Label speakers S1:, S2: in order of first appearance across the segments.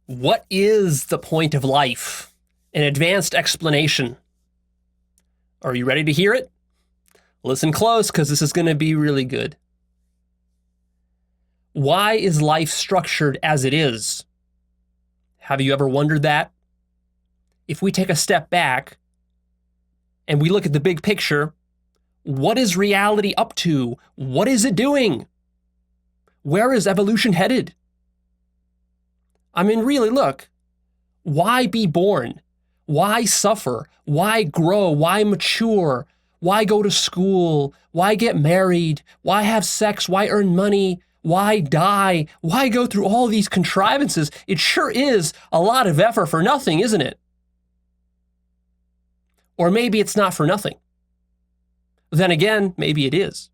S1: What is the point of life? An advanced explanation. Are you ready to hear it? Listen close, because this is going to be really good. Why is life structured as it is? Have you ever wondered that? If we take a step back and we look at the big picture, what is reality up to? What is it doing? Where is evolution headed? I mean, really, look. Why be born? Why suffer? Why grow? Why mature? Why go to school? Why get married? Why have sex? Why earn money? Why die? Why go through all these contrivances? It sure is a lot of effort for nothing, isn't it? Or maybe it's not for nothing. Then again, maybe it is.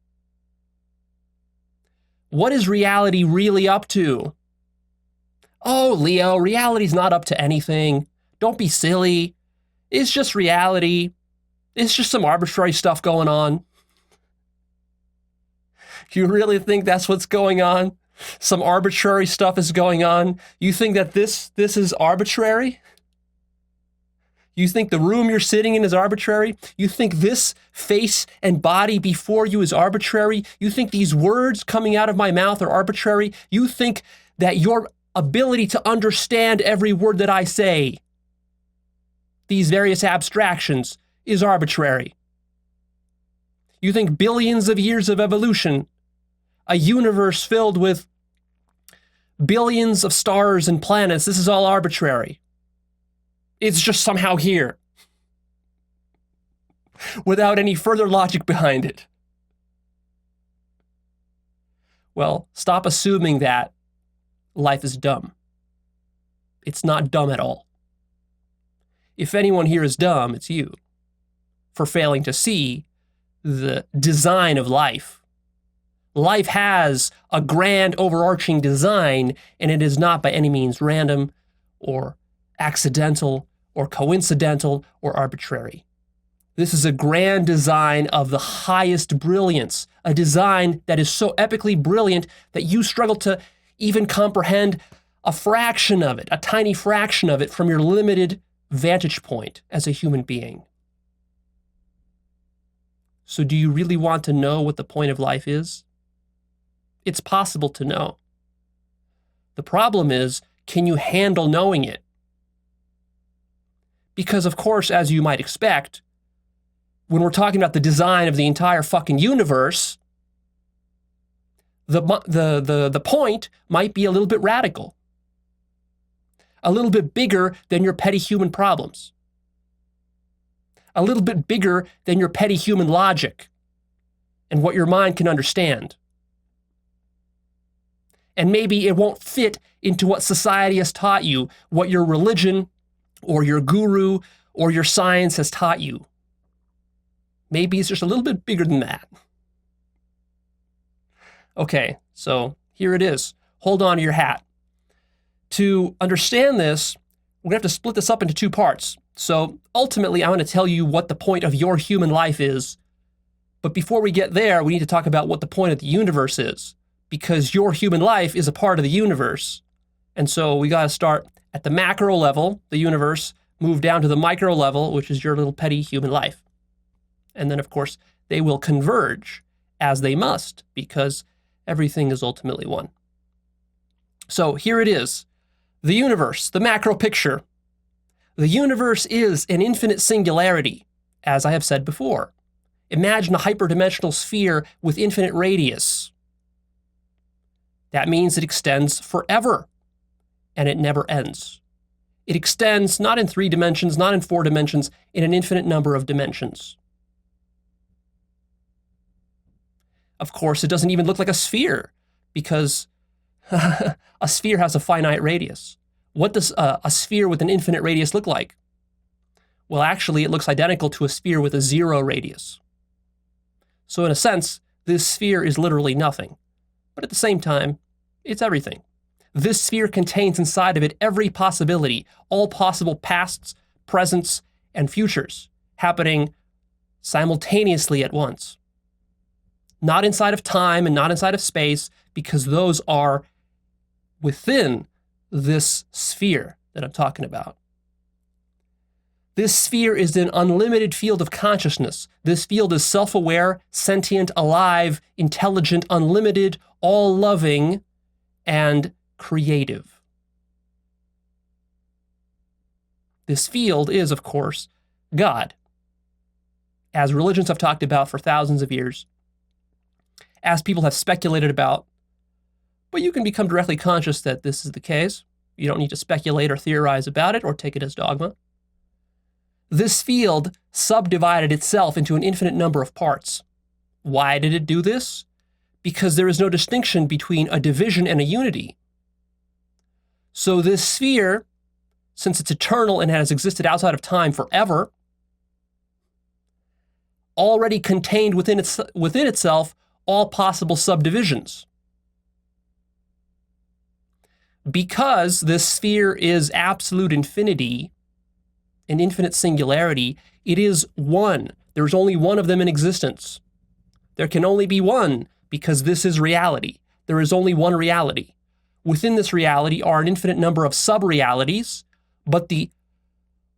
S1: What is reality really up to? Oh, Leo, reality's not up to anything. Don't be silly. It's just reality. It's just some arbitrary stuff going on. You really think that's what's going on? Some arbitrary stuff is going on? You think that this is arbitrary? You think the room you're sitting in is arbitrary? You think this face and body before you is arbitrary? You think these words coming out of my mouth are arbitrary? You think that your ability to understand every word that I say, these various abstractions, is arbitrary? You think billions of years of evolution, a universe filled with billions of stars and planets, this is all arbitrary? It's just somehow here, without any further logic behind it. Well, stop assuming that life is dumb. It's not dumb at all. If anyone here is dumb, it's you, for failing to see the design of life. Life has a grand overarching design, and it is not by any means random or accidental or coincidental or arbitrary. This is a grand design of the highest brilliance, a design that is so epically brilliant that you struggle to even comprehend a fraction of it, a tiny fraction of it, from your limited vantage point as a human being. So do you really want to know what the point of life is? It's possible to know. The problem is, can you handle knowing it? Because, of course, as you might expect, when we're talking about the design of the entire fucking universe, the point might be a little bit radical, a little bit bigger than your petty human problems, a little bit bigger than your petty human logic and what your mind can understand. And maybe it won't fit into what society has taught you, what your religion or your guru or your science has taught you. Maybe it's just a little bit bigger than that. Okay, so here it is. Hold on to your hat. To understand this, we're going to have to split this up into two parts. So ultimately, I'm going to tell you what the point of your human life is. But before we get there, we need to talk about what the point of the universe is, because your human life is a part of the universe. And so we got to start at the macro level, the universe, move down to the micro level, which is your little petty human life. And then, of course, they will converge, as they must, because everything is ultimately one. So here it is. The universe, the macro picture. The universe is an infinite singularity, as I have said before. Imagine a hyperdimensional sphere with infinite radius. That means it extends forever, and it never ends. It extends not in 3 dimensions, not in 4 dimensions, in an infinite number of dimensions. Of course, it doesn't even look like a sphere, because a sphere has a finite radius. What does a sphere with an infinite radius look like? Well, actually, it looks identical to a sphere with a 0 radius. So in a sense, this sphere is literally nothing. But at the same time, it's everything. This sphere contains inside of it every possibility, all possible pasts, presents, and futures happening simultaneously at once. Not inside of time and not inside of space, because those are within this sphere that I'm talking about. This sphere is an unlimited field of consciousness. This field is self-aware, sentient, alive, intelligent, unlimited, all-loving, and creative. This field is, of course, God, as religions have talked about for thousands of years, as people have speculated about, but you can become directly conscious that this is the case. You don't need to speculate or theorize about it or take it as dogma. This field subdivided itself into an infinite number of parts. Why did it do this? Because there is no distinction between a division and a unity. So this sphere, since it's eternal and has existed outside of time forever, already contained within itself all possible subdivisions. Because this sphere is absolute infinity, an infinite singularity, it is one. There's only one of them in existence. There can only be one because this is reality. There is only one reality. Within this reality are an infinite number of sub-realities, but the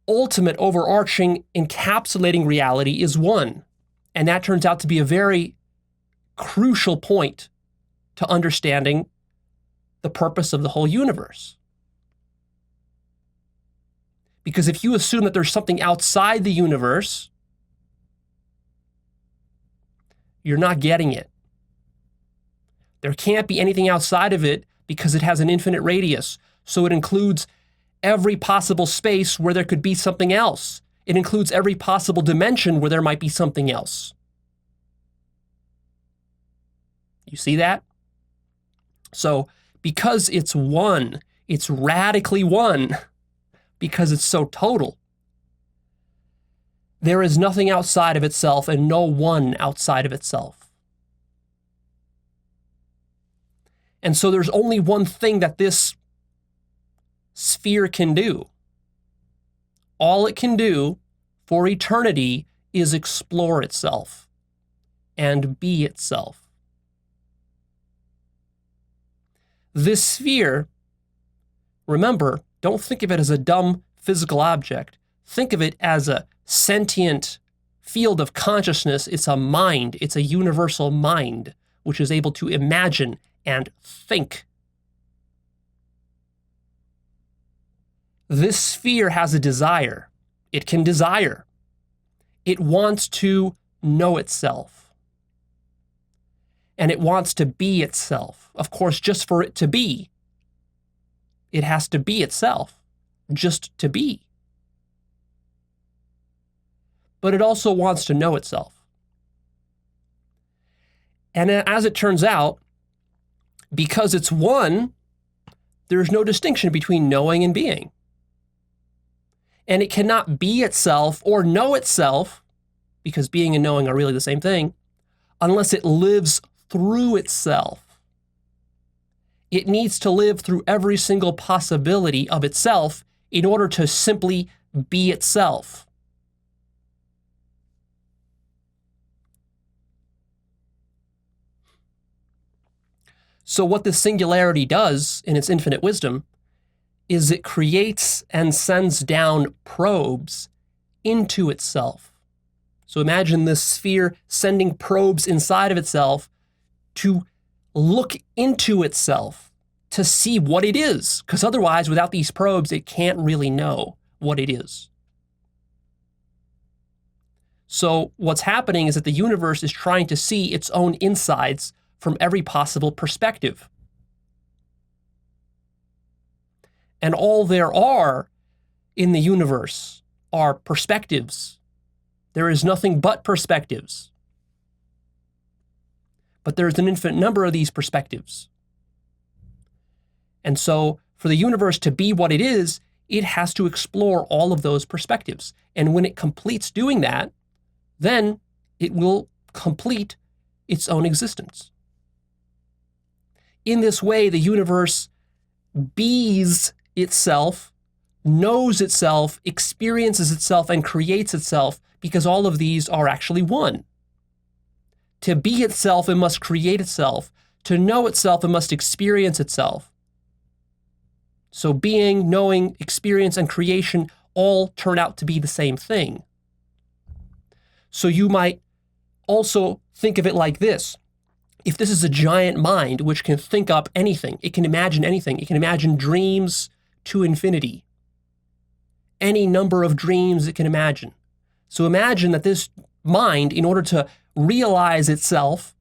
S1: ultimate overarching encapsulating reality is one. And that turns out to be a very crucial point to understanding the purpose of the whole universe. Because if you assume that there's something outside the universe, you're not getting it. There can't be anything outside of it because it has an infinite radius. So it includes every possible space where there could be something else. It includes every possible dimension where there might be something else. You see that? So because it's one, it's radically one, because it's so total. There is nothing outside of itself and no one outside of itself. And so there's only one thing that this sphere can do. All it can do for eternity is explore itself and be itself. This sphere, remember, don't think of it as a dumb physical object. Think of it as a sentient field of consciousness. It's a mind. It's a universal mind, which is able to imagine and think. This sphere has a desire. It can desire. It wants to know itself. And it wants to be itself. Of course, just for it to be, it has to be itself, just to be. But it also wants to know itself. And as it turns out, because it's one, there's no distinction between knowing and being. And it cannot be itself or know itself, because being and knowing are really the same thing, unless it lives through itself. It needs to live through every single possibility of itself in order to simply be itself. So what this singularity does in its infinite wisdom is it creates and sends down probes into itself. So imagine this sphere sending probes inside of itself to look into itself, to see what it is, because otherwise, without these probes, it can't really know what it is. So what's happening is that the universe is trying to see its own insides from every possible perspective. And all there are in the universe are perspectives. There is nothing but perspectives. But there's an infinite number of these perspectives. And so for the universe to be what it is, it has to explore all of those perspectives. And when it completes doing that, then it will complete its own existence. In this way, the universe bees itself, knows itself, experiences itself, and creates itself, because all of these are actually one. To be itself, it must create itself. To know itself, it must experience itself. So being, knowing, experience, and creation all turn out to be the same thing. So you might also think of it like this. If this is a giant mind which can think up anything, it can imagine anything, it can imagine dreams to infinity. Any number of dreams it can imagine. So imagine that this mind, in order to realize itself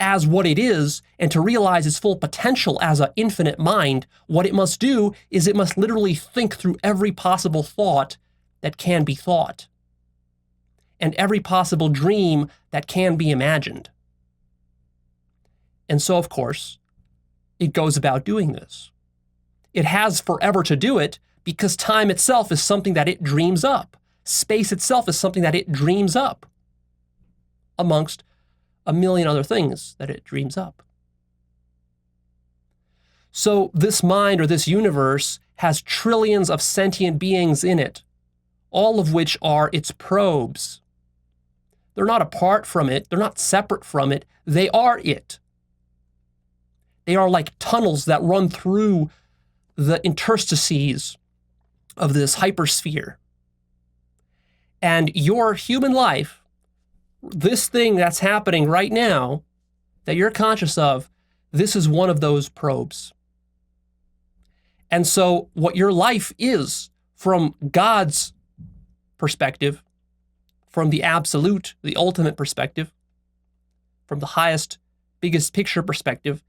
S1: as what it is and to realize its full potential as an infinite mind, what it must do is it must literally think through every possible thought that can be thought and every possible dream that can be imagined. And so, of course, it goes about doing this. It has forever to do it because time itself is something that it dreams up. Space itself is something that it dreams up, amongst a million other things that it dreams up. So this mind or this universe has trillions of sentient beings in it, all of which are its probes. They're not apart from it. They're not separate from it. They are it. They are like tunnels that run through the interstices of this hypersphere. And your human life, this thing that's happening right now that you're conscious of, this is one of those probes. And so what your life is from God's perspective, from the absolute, the ultimate perspective, from the highest, biggest picture perspective,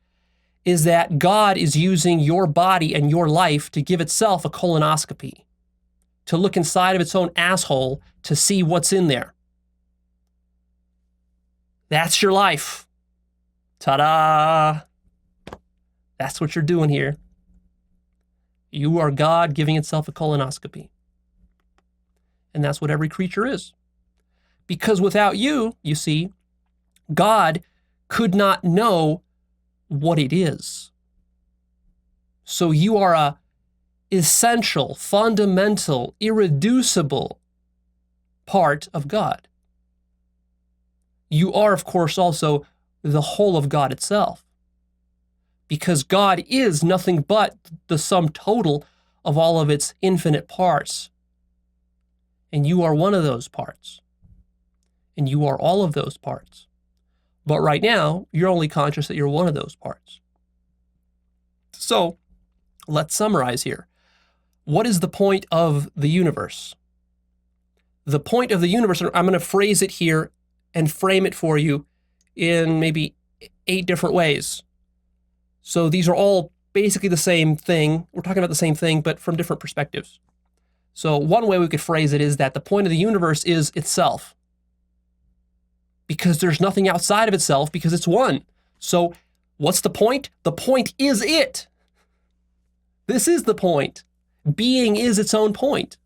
S1: is that God is using your body and your life to give itself a colonoscopy, to look inside of its own asshole to see what's in there. That's your life. Ta-da! That's what you're doing here. You are God giving itself a colonoscopy. And that's what every creature is. Because without you, you see, God could not know what it is. So you are a essential, fundamental, irreducible part of God. You are, of course, also the whole of God itself. Because God is nothing but the sum total of all of its infinite parts. And you are one of those parts. And you are all of those parts. But right now, you're only conscious that you're one of those parts. So, let's summarize here. What is the point of the universe? The point of the universe, I'm going to phrase it here and frame it for you in maybe 8 different ways. So these are all basically the same thing. We're talking about the same thing, but from different perspectives. So one way we could phrase it is that the point of the universe is itself. Because there's nothing outside of itself, because it's one. So what's the point? The point is it. This is the point. Being is its own point.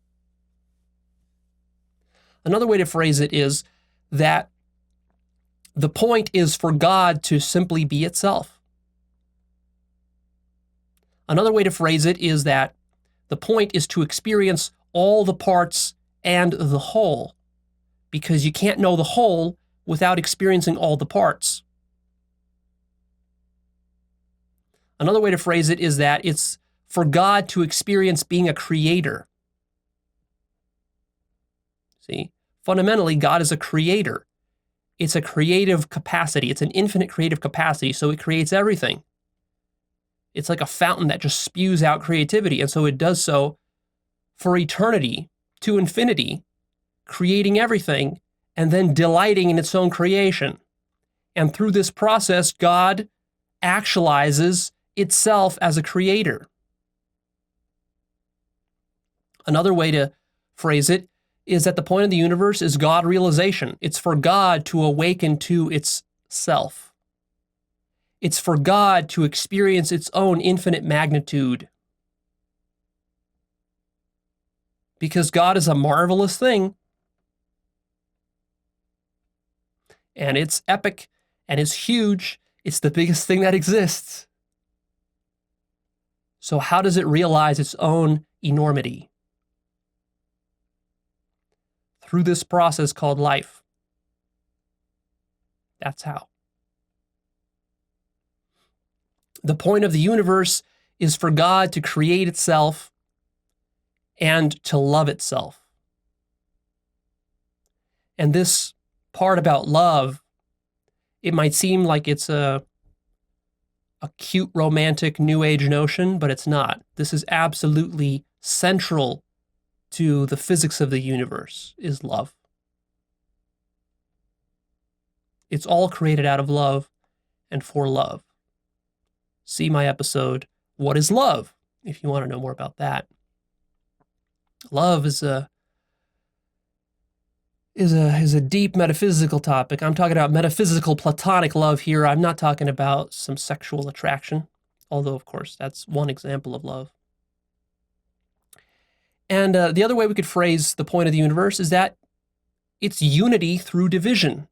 S1: Another way to phrase it is that the point is for God to simply be itself. Another way to phrase it is that the point is to experience all the parts and the whole, because you can't know the whole without experiencing all the parts. Another way to phrase it is that it's for God to experience being a creator. See, fundamentally, God is a creator. It's a creative capacity. It's an infinite creative capacity, so it creates everything. It's like a fountain that just spews out creativity, and so it does so for eternity, to infinity, creating everything, and then delighting in its own creation. And through this process, God actualizes itself as a creator. Another way to phrase it is that the point of the universe is God realization. It's for God to awaken to its self. It's for God to experience its own infinite magnitude. Because God is a marvelous thing. And it's epic, and it's huge. It's the biggest thing that exists. So how does it realize its own enormity? Through this process called life. That's how. The point of the universe is for God to create itself and to love itself. And this part about love, it might seem like it's a cute, romantic, new age notion, but it's not. This is absolutely central to the physics of the universe, is love. It's all created out of love and for love. See my episode, What is Love? If you want to know more about that. Love is a deep metaphysical topic. I'm talking about metaphysical platonic love here. I'm not talking about some sexual attraction, although, of course, that's one example of love. And the other way we could phrase the point of the universe is that it's unity through division.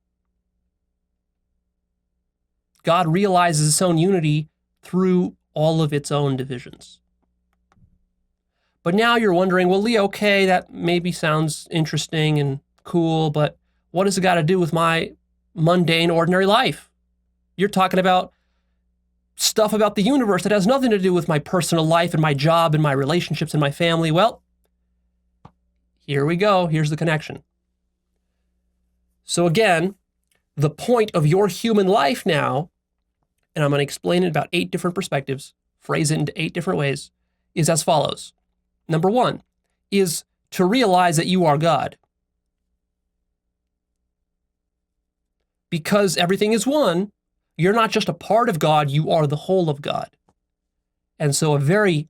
S1: God realizes its own unity through all of its own divisions. But now you're wondering, well, Leo, okay, that maybe sounds interesting and cool, but what has it got to do with my mundane, ordinary life? You're talking about stuff about the universe that has nothing to do with my personal life and my job and my relationships and my family. Well, here we go. Here's the connection. So again, the point of your human life now, and I'm going to explain it in about 8 different perspectives, phrase it into 8 different ways, is as follows. Number 1 is to realize that you are God. Because everything is one, you're not just a part of God, you are the whole of God. And so a very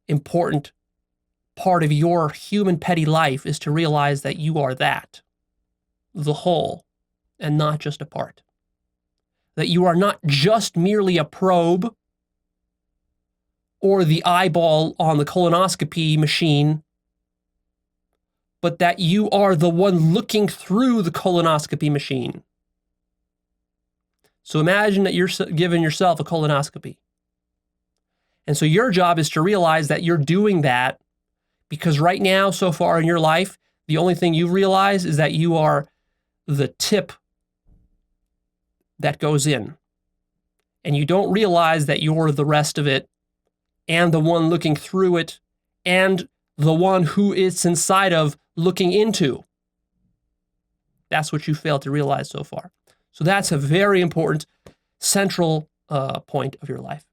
S1: important part of your human petty life is to realize that you are that, the whole, and not just a part. That you are not just merely a probe or the eyeball on the colonoscopy machine, but that you are the one looking through the colonoscopy machine. So imagine that you're giving yourself a colonoscopy. And so your job is to realize that you're doing that because right now, so far in your life, the only thing you realize is that you are the tip that goes in. And you don't realize that you're the rest of it and the one looking through it and the one who it's inside of looking into. That's what you failed to realize so far. So that's a very important central point of your life.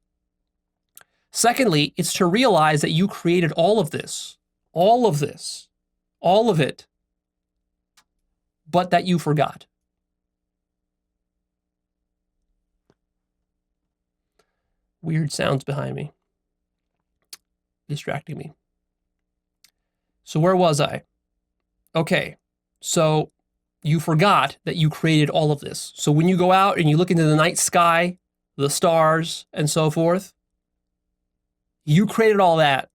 S1: Secondly, it's to realize that you created all of this, all of it, but that you forgot. Weird sounds behind me, distracting me. So where was I? Okay, so you forgot that you created all of this. So when you go out and you look into the night sky, the stars, and so forth, you created all that.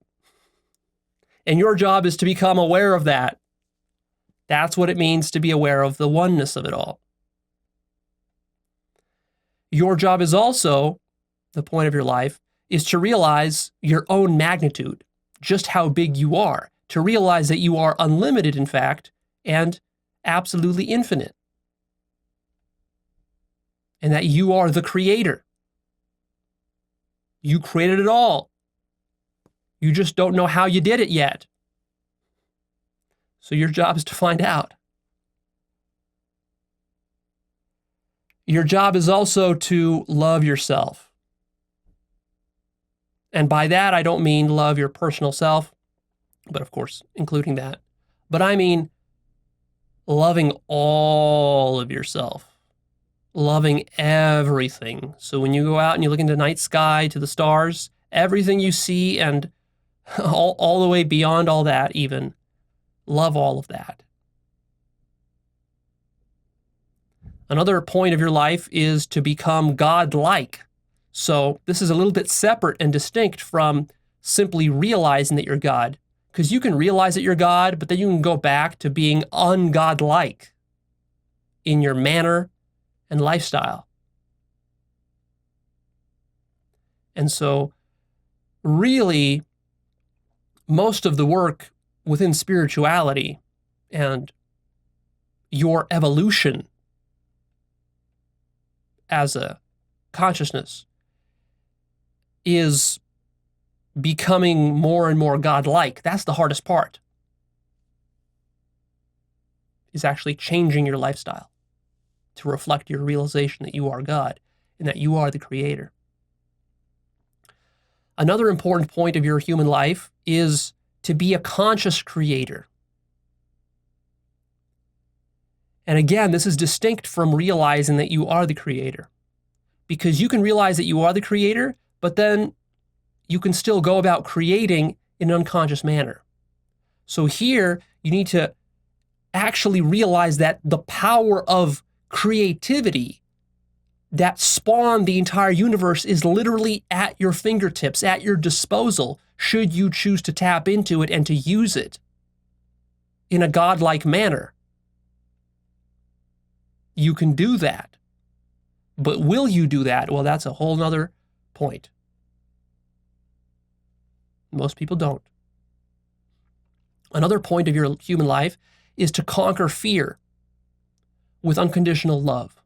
S1: And your job is to become aware of that. That's what it means to be aware of the oneness of it all. Your job is also, the point of your life, is to realize your own magnitude, just how big you are, to realize that you are unlimited, in fact, and absolutely infinite. And that you are the creator. You created it all. You just don't know how you did it yet. So your job is to find out. Your job is also to love yourself. And by that, I don't mean love your personal self, but of course, including that. But I mean loving all of yourself, loving everything. So when you go out and you look into the night sky, to the stars, everything you see and all the way beyond all that even, love all of that. Another point of your life is to become God-like. So this is a little bit separate and distinct from simply realizing that you're God. Because you can realize that you're God, but then you can go back to being ungodlike in your manner and lifestyle. And so really, most of the work within spirituality and your evolution as a consciousness is becoming more and more God-like. That's the hardest part, is actually changing your lifestyle to reflect your realization that you are God and that you are the creator. Another important point of your human life is to be a conscious creator. And again, this is distinct from realizing that you are the creator, because you can realize that you are the creator, but then you can still go about creating in an unconscious manner. So here, you need to actually realize that the power of creativity that spawned the entire universe is literally at your fingertips, at your disposal, should you choose to tap into it and to use it in a godlike manner. You can do that. But will you do that? Well, that's a whole nother point. Most people don't. Another point of your human life is to conquer fear with unconditional love.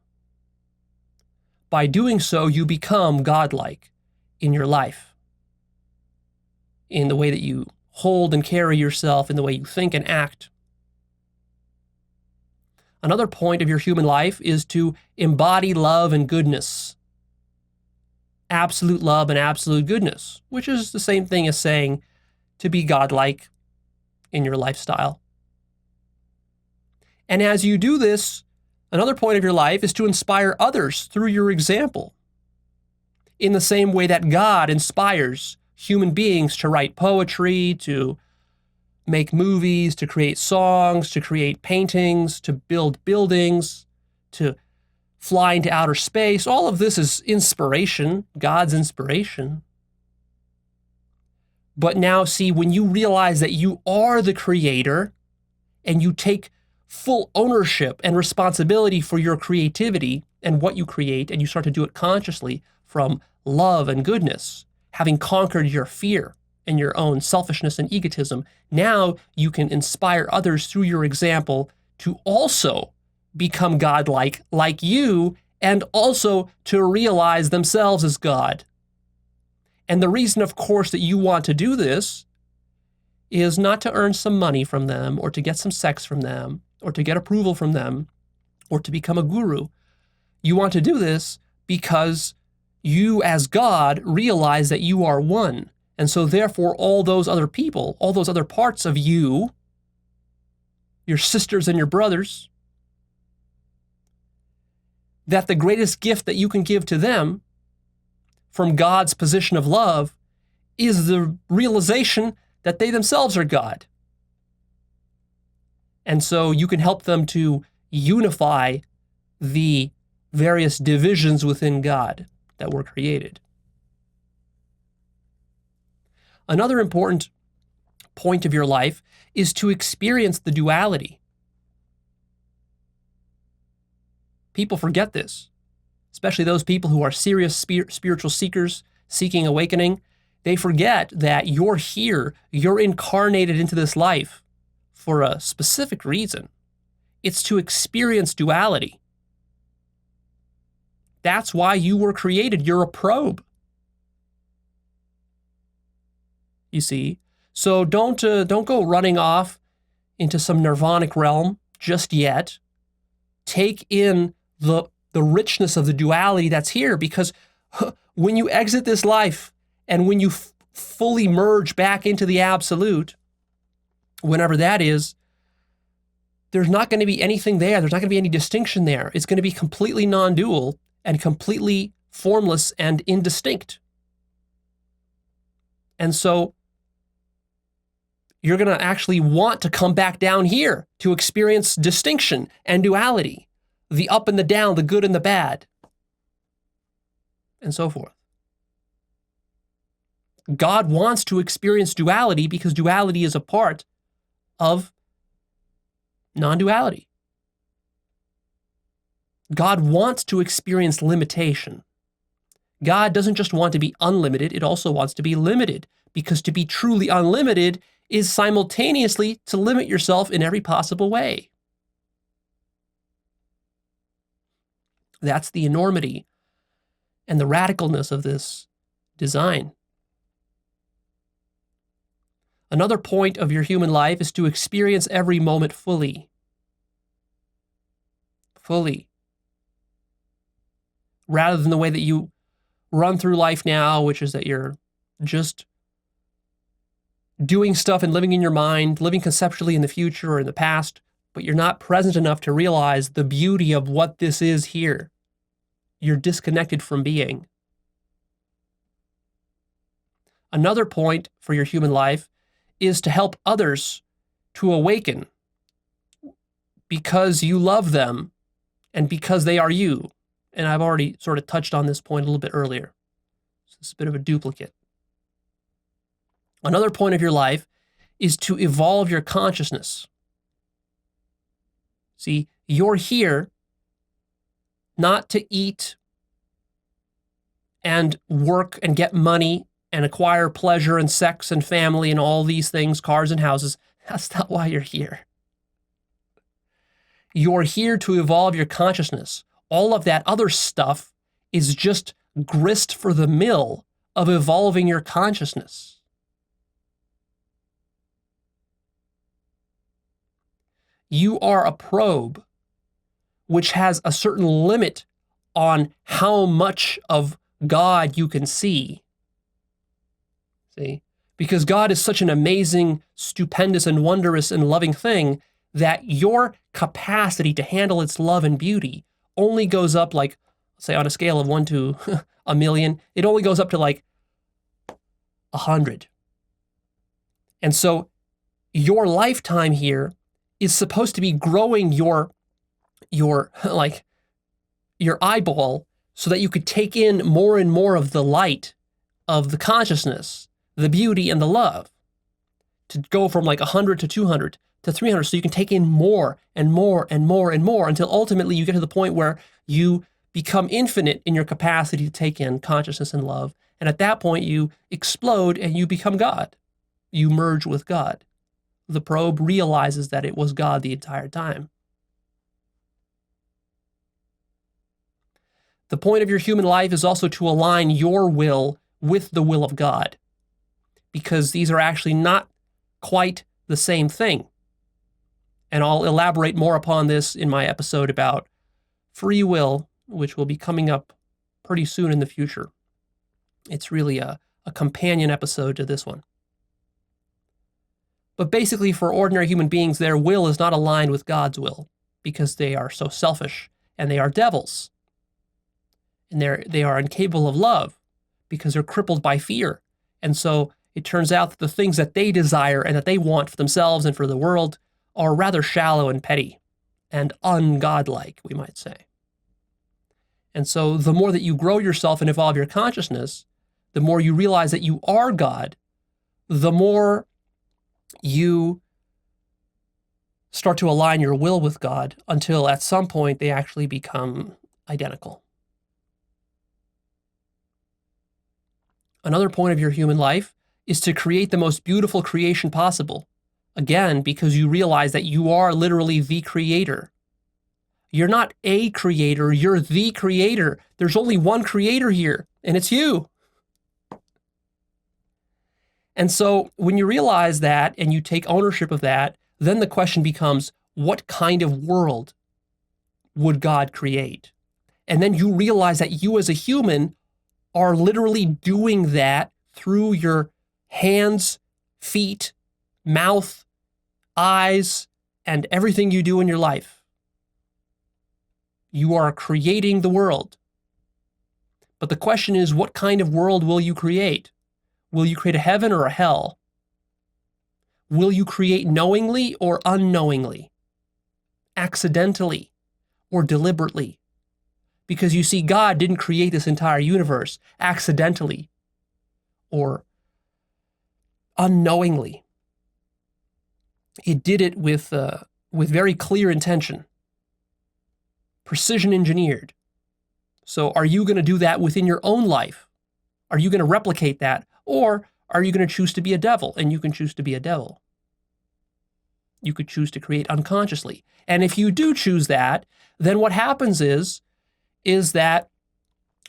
S1: By doing so, you become godlike in your life, in the way that you hold and carry yourself, in the way you think and act. Another point of your human life is to embody love and goodness. Absolute love and absolute goodness, which is the same thing as saying to be godlike in your lifestyle. And as you do this, another point of your life is to inspire others through your example, in the same way that God inspires human beings to write poetry, to make movies, to create songs, to create paintings, to build buildings, to fly into outer space. All of this is inspiration, God's inspiration. But now see, when you realize that you are the creator and you take full ownership and responsibility for your creativity and what you create, and you start to do it consciously from love and goodness, having conquered your fear and your own selfishness and egotism, now you can inspire others through your example to also become godlike like you, and also to realize themselves as God. And the reason, of course, that you want to do this is not to earn some money from them, or to get some sex from them, or to get approval from them, or to become a guru. You want to do this because you, as God, realize that you are one. And so therefore, all those other people, all those other parts of you, your sisters and your brothers, that the greatest gift that you can give to them from God's position of love is the realization that they themselves are God. And so you can help them to unify the various divisions within God that were created. Another important point of your life is to experience the duality. People forget this, especially those people who are serious spiritual seekers seeking awakening. They forget that you're here, you're incarnated into this life for a specific reason. It's to experience duality. That's why you were created. You're a probe. You see? So don't go running off into some nirvanic realm just yet. Take in the richness of the duality that's here, because when you exit this life and when you fully merge back into the absolute, whenever that is, there's not going to be anything there. There's not going to be any distinction there. It's going to be completely non-dual and completely formless and indistinct. And so you're going to actually want to come back down here to experience distinction and duality, the up and the down, the good and the bad, and so forth. God wants to experience duality because duality is a part of non-duality. God wants to experience limitation. God doesn't just want to be unlimited, it also wants to be limited, because to be truly unlimited is simultaneously to limit yourself in every possible way. That's the enormity and the radicalness of this design. Another point of your human life is to experience every moment fully. Fully. Rather than the way that you run through life now, which is that you're just doing stuff and living in your mind, living conceptually in the future or in the past, but you're not present enough to realize the beauty of what this is here. You're disconnected from being. Another point for your human life is to help others to awaken because you love them and because they are you. And I've already sort of touched on this point a little bit earlier. So it's a bit of a duplicate. Another point of your life is to evolve your consciousness. See, you're here not to eat and work and get money and acquire pleasure and sex and family and all these things, cars and houses. That's not why you're here. You're here to evolve your consciousness. All of that other stuff is just grist for the mill of evolving your consciousness. You are a probe which has a certain limit on how much of God you can see. See? Because God is such an amazing, stupendous, and wondrous and loving thing that your capacity to handle its love and beauty only goes up, like, say, on a scale of 1 to a million, it only goes up to like 100. And so your lifetime here is supposed to be growing your eyeball so that you could take in more and more of the light of the consciousness, the beauty and the love, to go from like 100 to 200 to 300, so you can take in more and more and more and more until ultimately you get to the point where you become infinite in your capacity to take in consciousness and love. And at that point you explode and you become God. You merge with God. The probe realizes that it was God the entire time. The point of your human life is also to align your will with the will of God, because these are actually not quite the same thing. And I'll elaborate more upon this in my episode about free will, which will be coming up pretty soon in the future. It's really a companion episode to this one. But basically, for ordinary human beings, their will is not aligned with God's will because they are so selfish and they are devils. And they are incapable of love because they're crippled by fear. And so it turns out that the things that they desire and that they want for themselves and for the world are rather shallow and petty and ungodlike, we might say. And so the more that you grow yourself and evolve your consciousness, the more you realize that you are God, the more you start to align your will with God until at some point they actually become identical. Another point of your human life is to create the most beautiful creation possible. Again, because you realize that you are literally the creator. You're not a creator, you're the creator. There's only one creator here, and it's you. And so when you realize that and you take ownership of that, then the question becomes, what kind of world would God create? And then you realize that you as a human are literally doing that through your hands, feet, mouth, eyes, and everything you do in your life. You are creating the world. But the question is, what kind of world will you create? Will you create a heaven or a hell? Will you create knowingly or unknowingly? Accidentally or deliberately? Because you see, God didn't create this entire universe accidentally or unknowingly. He did it with very clear intention, precision engineered. So are you going to do that within your own life? Are you going to replicate that? Or are you going to choose to be a devil? And you can choose to be a devil. You could choose to create unconsciously. And if you do choose that, then what happens is that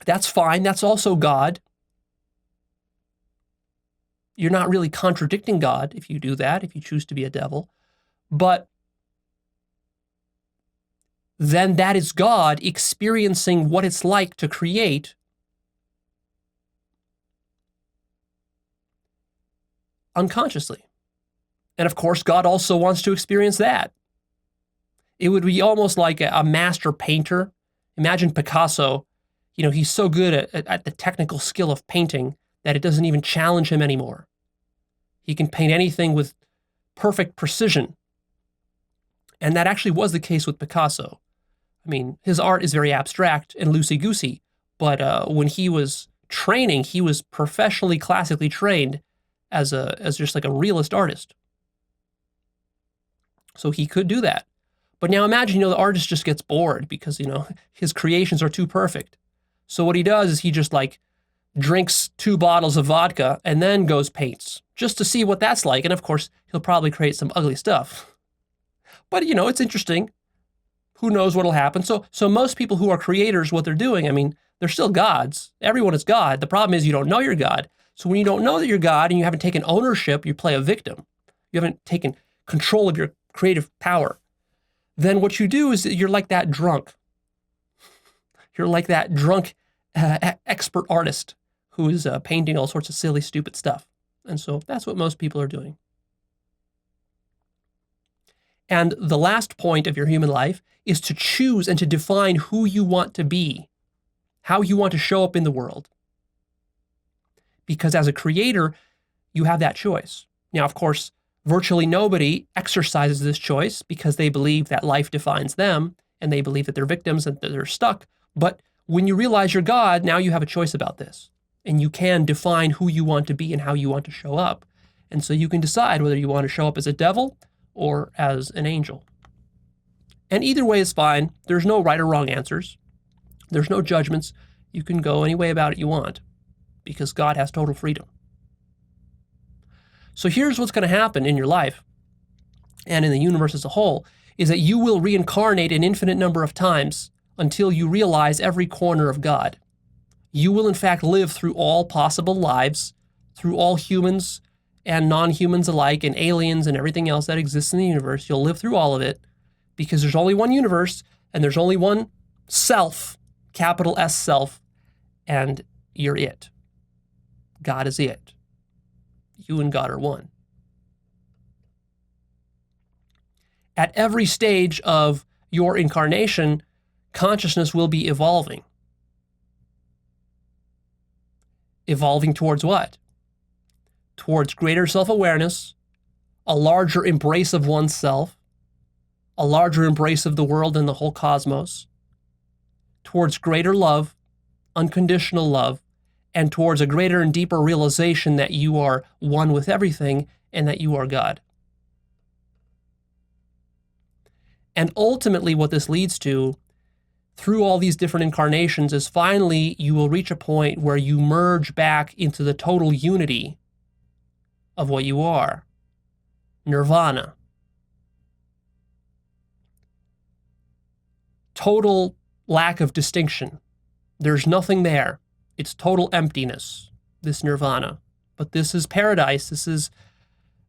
S1: that's fine. That's also God. You're not really contradicting God if you do that, if you choose to be a devil. But then that is God experiencing what it's like to create unconsciously. And of course, God also wants to experience that. It would be almost like a master painter. Imagine Picasso. He's so good at the technical skill of painting that it doesn't even challenge him anymore. He can paint anything with perfect precision. And that actually was the case with Picasso. I mean, his art is very abstract and loosey-goosey, but when he was training, he was professionally, classically trained as just like a realist artist. So he could do that. But now imagine, the artist just gets bored because, his creations are too perfect. So what he does is he just like drinks 2 bottles of vodka and then goes paints just to see what that's like. And of course, he'll probably create some ugly stuff. But, it's interesting. Who knows what'll happen? So most people who are creators, what they're doing, I mean, they're still gods. Everyone is God. The problem is you don't know you're God. So when you don't know that you're God and you haven't taken ownership, you play a victim. You haven't taken control of your creative power. Then what you do is you're like that drunk. You're like that drunk expert artist who is painting all sorts of silly, stupid stuff. And so that's what most people are doing. And the last point of your human life is to choose and to define who you want to be, how you want to show up in the world. Because as a creator, you have that choice. Now, of course, virtually nobody exercises this choice because they believe that life defines them and they believe that they're victims and that they're stuck. But when you realize you're God, now you have a choice about this. And you can define who you want to be and how you want to show up. And so you can decide whether you want to show up as a devil or as an angel. And either way is fine. There's no right or wrong answers. There's no judgments. You can go any way about it you want because God has total freedom. So here's what's going to happen in your life and in the universe as a whole is that you will reincarnate an infinite number of times until you realize every corner of God. You will in fact live through all possible lives, through all humans and non-humans alike and aliens and everything else that exists in the universe. You'll live through all of it because there's only one universe and there's only one self, capital S self, and you're it. God is it. You and God are one. At every stage of your incarnation, consciousness will be evolving. Evolving towards what? Towards greater self-awareness, a larger embrace of oneself, a larger embrace of the world and the whole cosmos, towards greater love, unconditional love, and towards a greater and deeper realization that you are one with everything and that you are God. And ultimately what this leads to, through all these different incarnations, is finally you will reach a point where you merge back into the total unity of what you are. Nirvana. Total lack of distinction. There's nothing there. It's total emptiness, this nirvana. But this is paradise. This is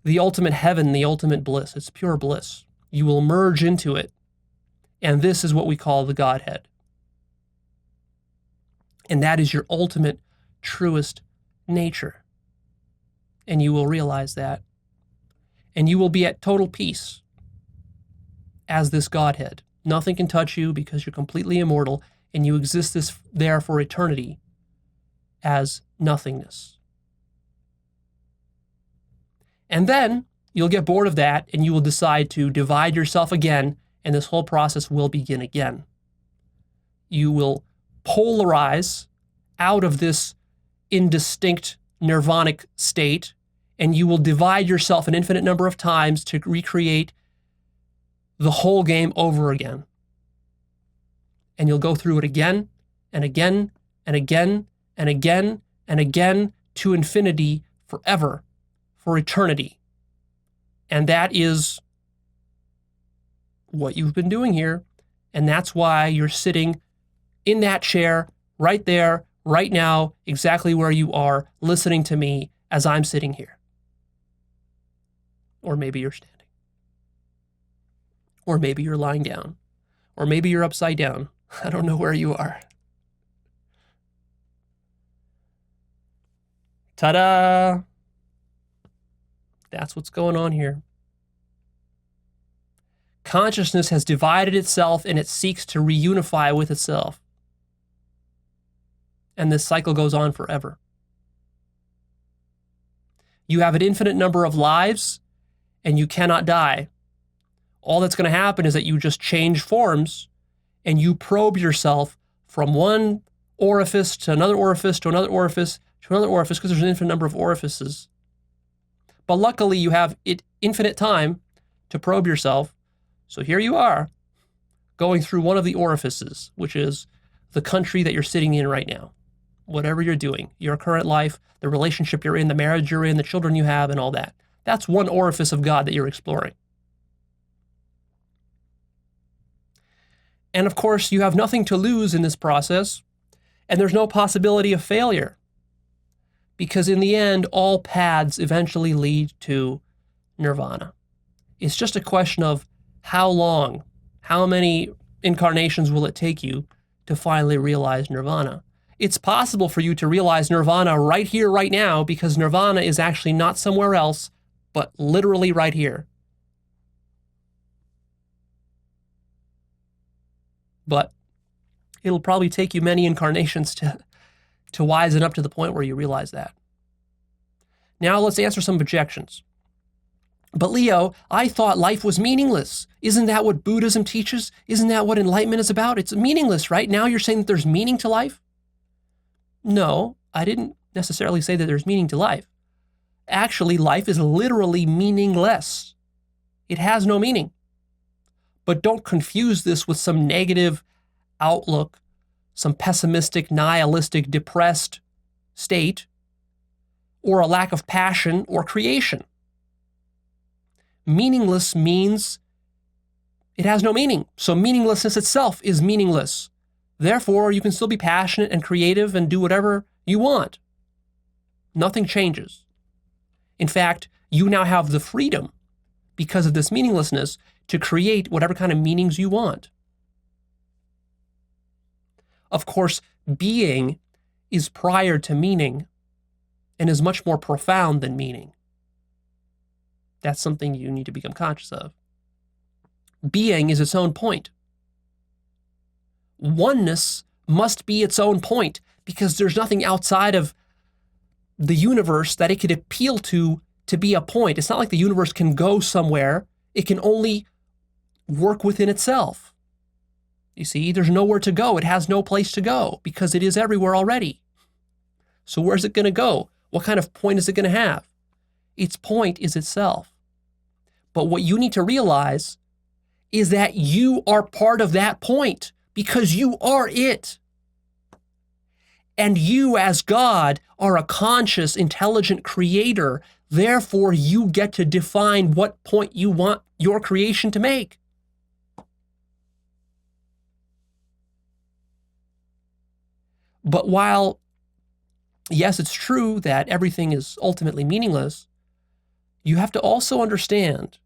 S1: the ultimate heaven, the ultimate bliss. It's pure bliss. You will merge into it. And this is what we call the Godhead. And that is your ultimate, truest nature. And you will realize that. And you will be at total peace as this Godhead. Nothing can touch you because you're completely immortal and you exist there for eternity as nothingness. And then you'll get bored of that and you will decide to divide yourself again, and this whole process will begin again. You will polarize out of this indistinct nirvanic state, and you will divide yourself an infinite number of times to recreate the whole game over again. And you'll go through it again and again and again and again and again to infinity, forever, for eternity. And that is what you've been doing here. And that's why you're sitting in that chair right there, right now, exactly where you are, listening to me as I'm sitting here. Or maybe you're standing. Or maybe you're lying down. Or maybe you're upside down. I don't know where you are. Ta-da! That's what's going on here. Consciousness has divided itself and it seeks to reunify with itself. And this cycle goes on forever. You have an infinite number of lives and you cannot die. All that's going to happen is that you just change forms and you probe yourself from one orifice to another orifice to another orifice to another orifice, because there's an infinite number of orifices. But luckily you have infinite time to probe yourself. So here you are, going through one of the orifices, which is the country that you're sitting in right now. Whatever you're doing, your current life, the relationship you're in, the marriage you're in, the children you have, and all that. That's one orifice of God that you're exploring. And of course, you have nothing to lose in this process, and there's no possibility of failure. Because in the end, all paths eventually lead to nirvana. It's just a question of how long, how many incarnations will it take you to finally realize nirvana. It's possible for you to realize nirvana right here, right now, because nirvana is actually not somewhere else, but literally right here. But it'll probably take you many incarnations to wisen up to the point where you realize that. Now let's answer some objections. But Leo, I thought life was meaningless. Isn't that what Buddhism teaches? Isn't that what enlightenment is about? It's meaningless, right? Now you're saying that there's meaning to life? No, I didn't necessarily say that there's meaning to life. Actually, life is literally meaningless. It has no meaning. But don't confuse this with some negative outlook, some pessimistic, nihilistic, depressed state, or a lack of passion or creation. Meaningless means it has no meaning. So meaninglessness itself is meaningless. Therefore, you can still be passionate and creative and do whatever you want. Nothing changes. In fact, you now have the freedom, because of this meaninglessness, to create whatever kind of meanings you want. Of course, being is prior to meaning and is much more profound than meaning. That's something you need to become conscious of. Being is its own point. Oneness must be its own point, because there's nothing outside of the universe that it could appeal to be a point. It's not like the universe can go somewhere. It can only work within itself. You see, there's nowhere to go. It has no place to go because it is everywhere already. So where's it going to go? What kind of point is it going to have? Its point is itself. But what you need to realize is that you are part of that point, because you are it. And you, as God, are a conscious, intelligent creator. Therefore, you get to define what point you want your creation to make. But while, yes, it's true that everything is ultimately meaningless, you have to also understand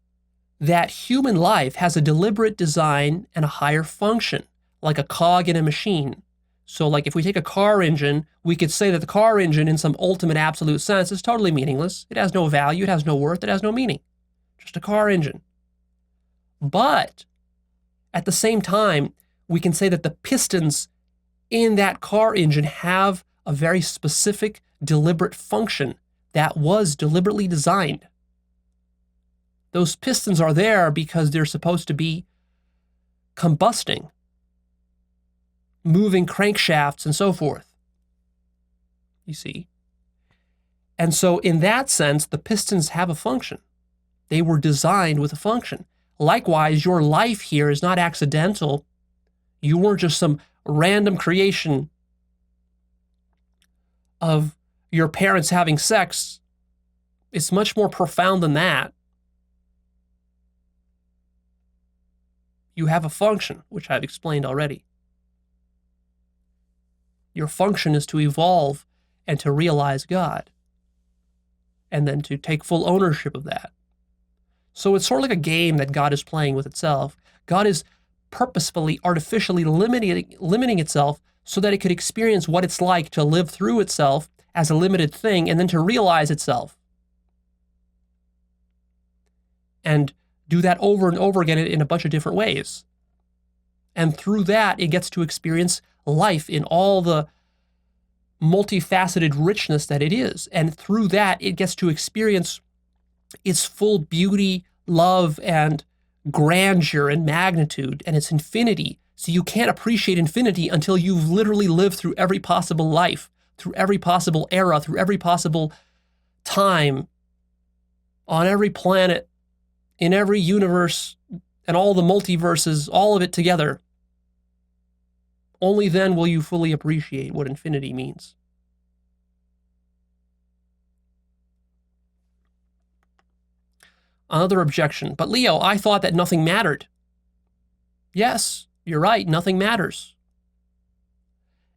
S1: that human life has a deliberate design and a higher function, like a cog in a machine. So like if we take a car engine, we could say that the car engine in some ultimate absolute sense is totally meaningless. It has no value, it has no worth, it has no meaning. Just a car engine. But at the same time, we can say that the pistons in that car engine have a very specific, deliberate function that was deliberately designed. Those pistons are there because they're supposed to be combusting, moving crankshafts and so forth. You see? And so in that sense, the pistons have a function. They were designed with a function. Likewise, your life here is not accidental. You weren't just some random creation of your parents having sex. It's much more profound than that. You have a function, which I've explained already. Your function is to evolve and to realize God, and then to take full ownership of that. So it's sort of like a game that God is playing with itself. God is purposefully, artificially limiting itself so that it could experience what it's like to live through itself as a limited thing and then to realize itself. And do that over and over again in a bunch of different ways. And through that, it gets to experience life in all the multifaceted richness that it is. And through that, it gets to experience its full beauty, love, and grandeur and magnitude and its infinity. So you can't appreciate infinity until you've literally lived through every possible life, through every possible era, through every possible time, on every planet, in every universe, and all the multiverses, all of it together. Only then will you fully appreciate what infinity means. Another objection. But Leo, I thought that nothing mattered. Yes, you're right, nothing matters.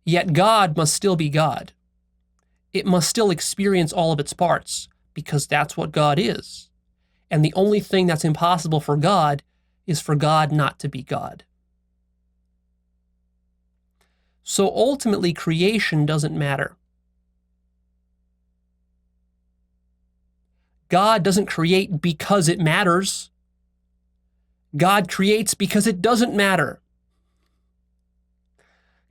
S1: Yet God must still be God. It must still experience all of its parts, because that's what God is. And the only thing that's impossible for God is for God not to be God. So ultimately, creation doesn't matter. God doesn't create because it matters. God creates because it doesn't matter.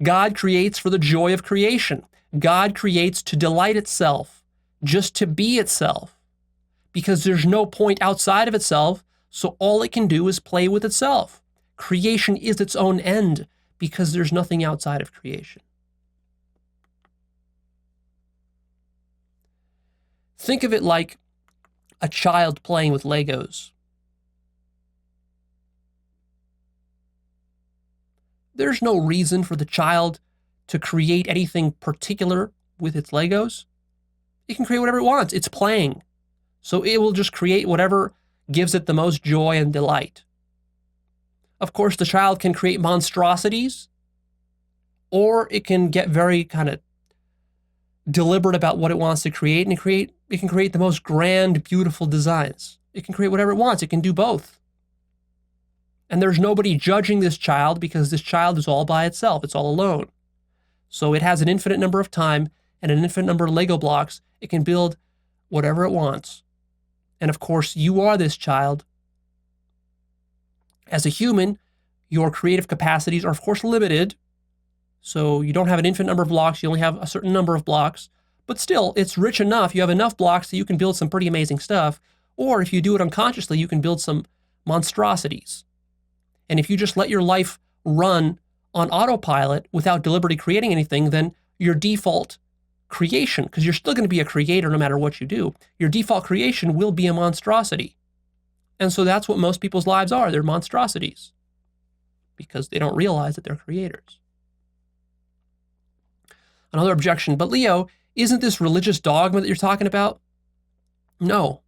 S1: God creates for the joy of creation. God creates to delight itself, just to be itself, because there's no point outside of itself, so all it can do is play with itself. Creation is its own end, because there's nothing outside of creation. Think of it like a child playing with Legos. There's no reason for the child to create anything particular with its Legos. It can create whatever it wants. It's playing. So it will just create whatever gives it the most joy and delight. Of course, the child can create monstrosities, or it can get very kind of deliberate about what it wants to create, and it can create the most grand, beautiful designs. It can create whatever it wants. It can do both. And there's nobody judging this child because this child is all by itself. It's all alone. So it has an infinite number of time and an infinite number of Lego blocks. It can build whatever it wants. And of course, you are this child. As a human, your creative capacities are, of course, limited. So you don't have an infinite number of blocks. You only have a certain number of blocks. But still, it's rich enough. You have enough blocks that you can build some pretty amazing stuff. Or if you do it unconsciously, you can build some monstrosities. And if you just let your life run on autopilot without deliberately creating anything, then your default creation, because you're still going to be a creator no matter what you do, your default creation will be a monstrosity. And so that's what most people's lives are. They're monstrosities because they don't realize that they're creators. Another objection, but Leo, isn't this religious dogma that you're talking about? No.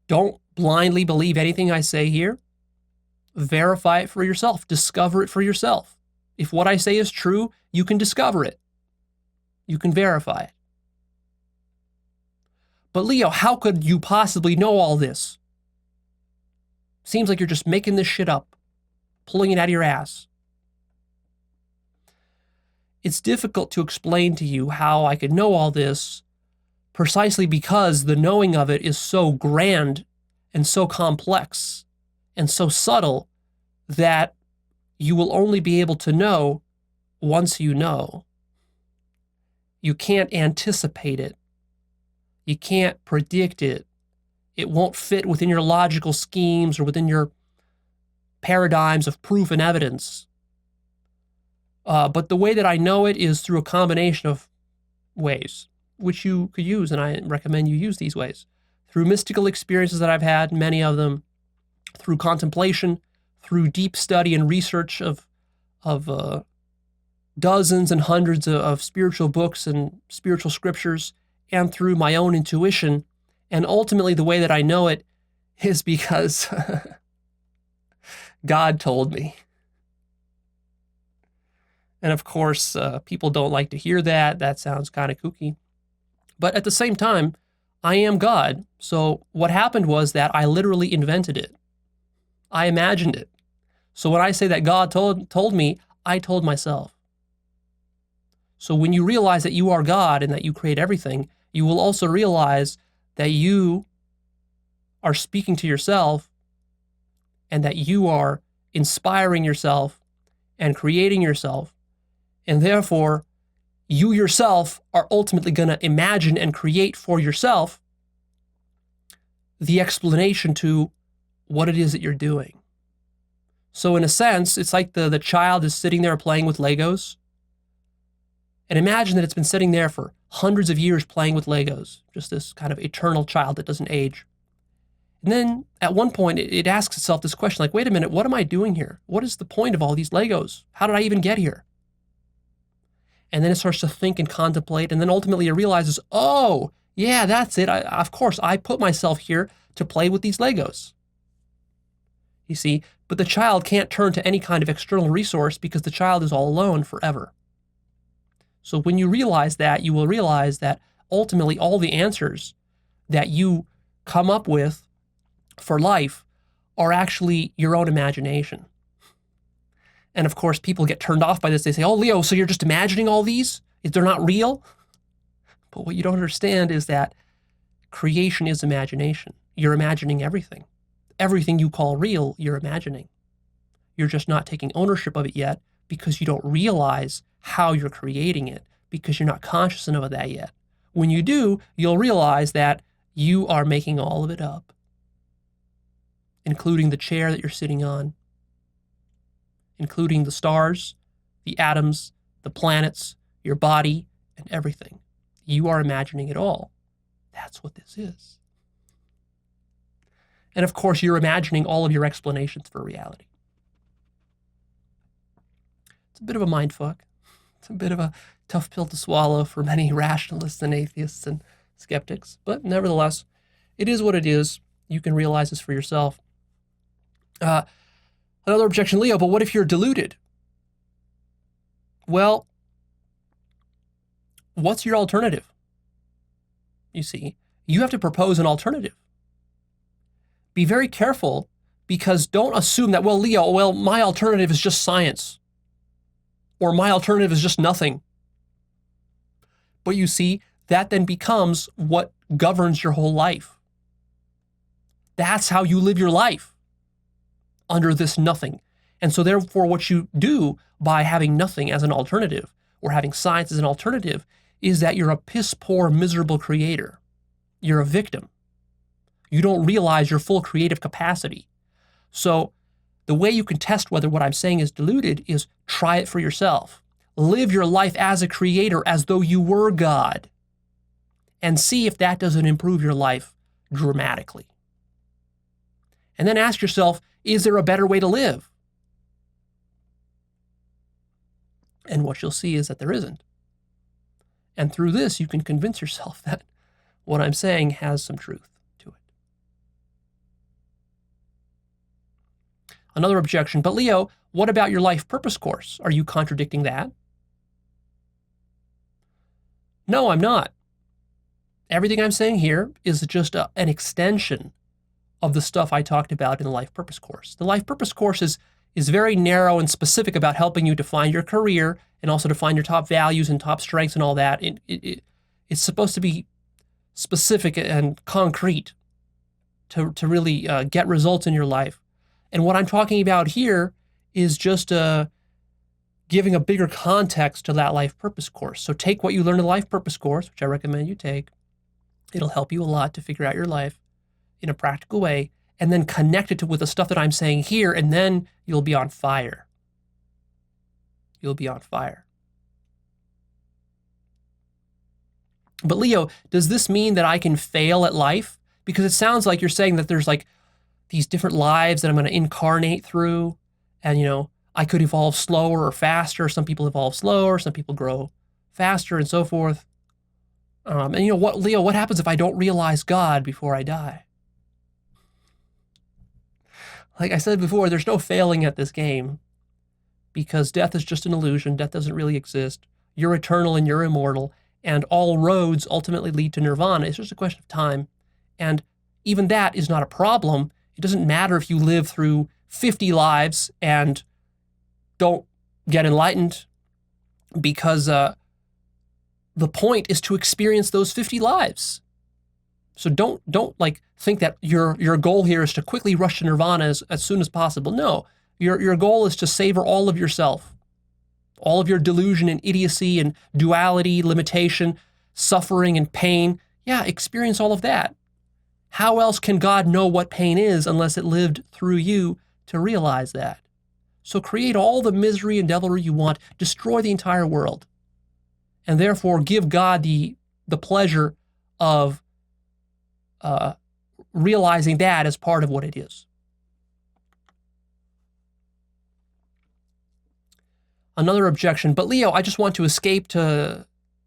S1: Don't blindly believe anything I say here. Verify it for yourself. Discover it for yourself. If what I say is true, you can discover it. You can verify it. But Leo, how could you possibly know all this? Seems like you're just making this shit up, pulling it out of your ass. It's difficult to explain to you how I could know all this precisely because the knowing of it is so grand and so complex and so subtle that you will only be able to know once you know. You can't anticipate it. You can't predict it. It won't fit within your logical schemes or within your paradigms of proof and evidence. But the way that I know it is through a combination of ways, which you could use, and I recommend you use these ways. Through mystical experiences that I've had, many of them, through contemplation, through deep study and research of dozens and hundreds of spiritual books and spiritual scriptures, and through my own intuition. And ultimately, the way that I know it is because God told me. And of course, people don't like to hear that. That sounds kind of kooky. But at the same time, I am God. So what happened was that I literally invented it. I imagined it. So when I say that God told me, I told myself. So when you realize that you are God and that you create everything, you will also realize that you are speaking to yourself and that you are inspiring yourself and creating yourself. And therefore, you yourself are ultimately going to imagine and create for yourself the explanation to what it is that you're doing. So in a sense, it's like the child is sitting there playing with Legos. And imagine that it's been sitting there for hundreds of years playing with Legos, just this kind of eternal child that doesn't age. And then at one point, it asks itself this question, like, wait a minute, what am I doing here? What is the point of all these Legos? How did I even get here? And then it starts to think and contemplate, and then ultimately it realizes, oh, yeah, that's it. Of course, I put myself here to play with these Legos. You see, but the child can't turn to any kind of external resource because the child is all alone forever. So when you realize that, you will realize that ultimately all the answers that you come up with for life are actually your own imagination. And of course, people get turned off by this. They say, oh, Leo, so you're just imagining all these? They're not real? But what you don't understand is that creation is imagination. You're imagining everything. Everything you call real, you're imagining. You're just not taking ownership of it yet because you don't realize how you're creating it because you're not conscious enough of that yet. When you do, you'll realize that you are making all of it up, including the chair that you're sitting on, including the stars, the atoms, the planets, your body, and everything. You are imagining it all. That's what this is. And of course, you're imagining all of your explanations for reality. It's a bit of a mindfuck. It's a bit of a tough pill to swallow for many rationalists and atheists and skeptics. But nevertheless, it is what it is. You can realize this for yourself. Another objection, Leo, but what if you're deluded? Well, what's your alternative? You see, you have to propose an alternative. Be very careful because don't assume that, well, Leo, well, my alternative is just science. Or my alternative is just nothing. But you see, that then becomes what governs your whole life. That's how you live your life. Under this nothing. And so therefore what you do by having nothing as an alternative or having science as an alternative is that you're a piss poor, miserable creator. You're a victim. You don't realize your full creative capacity. So the way you can test whether what I'm saying is deluded is try it for yourself. Live your life as a creator as though you were God and see if that doesn't improve your life dramatically. And then ask yourself, is there a better way to live? And what you'll see is that there isn't. And through this, you can convince yourself that what I'm saying has some truth to it. Another objection, but Leo, what about your life purpose course? Are you contradicting that? No, I'm not. Everything I'm saying here is just an extension of the stuff I talked about in the Life Purpose course. The Life Purpose course is very narrow and specific about helping you define your career and also define your top values and top strengths and all that. It's supposed to be specific and concrete to really get results in your life. And what I'm talking about here is just giving a bigger context to that Life Purpose course. So take what you learned in the Life Purpose course, which I recommend you take. It'll help you a lot to figure out your life in a practical way, and then connect it with the stuff that I'm saying here, and then you'll be on fire. You'll be on fire. But Leo, does this mean that I can fail at life? Because it sounds like you're saying that there's like these different lives that I'm going to incarnate through, and I could evolve slower or faster. Some people evolve slower, some people grow faster, and so forth. And what, Leo, what happens if I don't realize God before I die? Like I said before, there's no failing at this game because death is just an illusion. Death doesn't really exist. You're eternal and you're immortal. and all roads ultimately lead to nirvana. It's just a question of time. And even that is not a problem. It doesn't matter if you live through 50 lives and don't get enlightened, because the point is to experience those 50 lives. So don't like think that your goal here is to quickly rush to nirvana as soon as possible. No, your goal is to savor all of yourself, all of your delusion and idiocy and duality, limitation, suffering and pain. Yeah, experience all of that. How else can God know what pain is unless it lived through you to realize that? So create all the misery and devilry you want, destroy the entire world, and therefore give God the pleasure of realizing that as part of what it is. Another objection, but Leo, I just want to escape to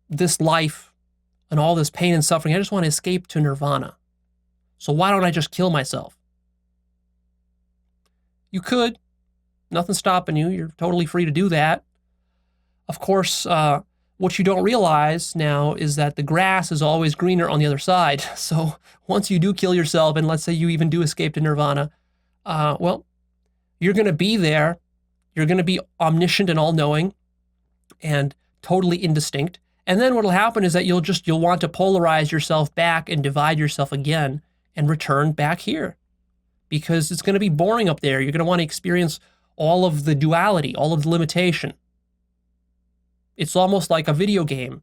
S1: this life and all this pain and suffering. I just want to escape to nirvana. So why don't I just kill myself? You could. Nothing's stopping you. You're totally free to do that. Of course, what you don't realize now is that the grass is always greener on the other side. So once you do kill yourself, and let's say you even do escape to nirvana, well, you're going to be there. You're going to be omniscient and all-knowing and totally indistinct. And then what'll happen is that you'll want to polarize yourself back and divide yourself again and return back here, because it's going to be boring up there. You're going to want to experience all of the duality, all of the limitation. It's almost like a video game.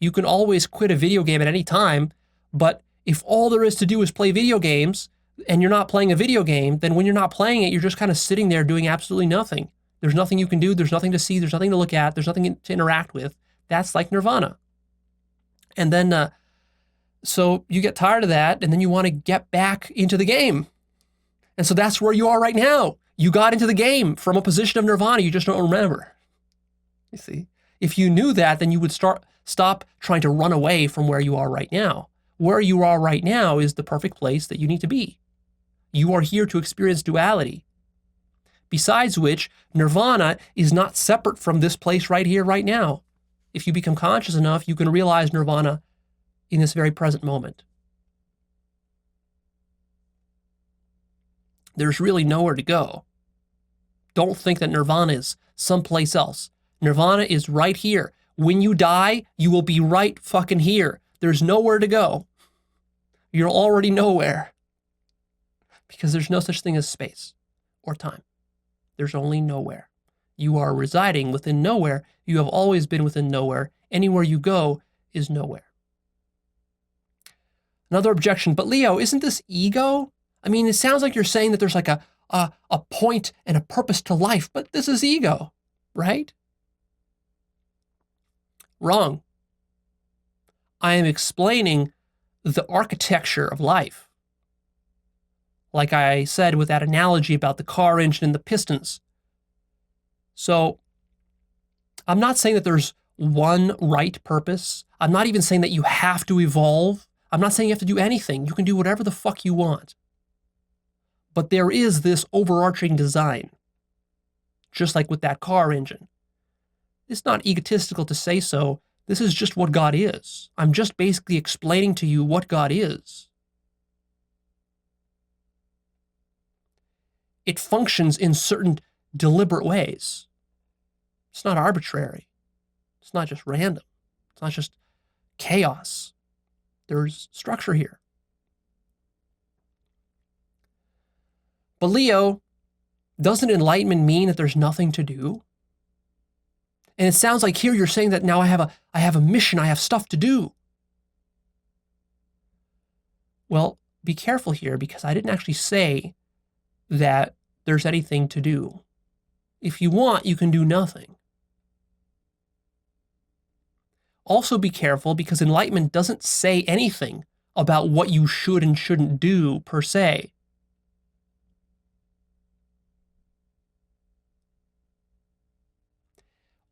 S1: You can always quit a video game at any time, but if all there is to do is play video games and you're not playing a video game, then when you're not playing it, you're just kind of sitting there doing absolutely nothing. There's nothing you can do. There's nothing to see. There's nothing to look at. There's nothing to interact with. That's like nirvana. And then, so you get tired of that, and then you want to get back into the game. And so that's where you are right now. You got into the game from a position of nirvana. You just don't remember. You see? If you knew that, then you would stop trying to run away from where you are right now. Where you are right now is the perfect place that you need to be. You are here to experience duality. Besides which, nirvana is not separate from this place right here, right now. If you become conscious enough, you can realize nirvana in this very present moment. There's really nowhere to go. Don't think that nirvana is someplace else. Nirvana is right here. When you die, you will be right fucking here. There's nowhere to go. You're already nowhere. Because there's no such thing as space or time. There's only nowhere. You are residing within nowhere. You have always been within nowhere. Anywhere you go is nowhere. Another objection, but Leo, isn't this ego? I mean, it sounds like you're saying that there's like a point and a purpose to life, but this is ego, right? Wrong. I am explaining the architecture of life. Like I said with that analogy about the car engine and the pistons. So I'm not saying that there's one right purpose. I'm not even saying that you have to evolve. I'm not saying you have to do anything. You can do whatever the fuck you want. But there is this overarching design, just like with that car engine. It's not egotistical to say so. This is just what God is. I'm just basically explaining to you what God is. It functions in certain deliberate ways. It's not arbitrary. It's not just random. It's not just chaos. There's structure here. But Leo, doesn't enlightenment mean that there's nothing to do? And it sounds like here you're saying that now I have a mission, I have stuff to do. Well, be careful here, because I didn't actually say that there's anything to do. If you want, you can do nothing. Also be careful, because enlightenment doesn't say anything about what you should and shouldn't do per se.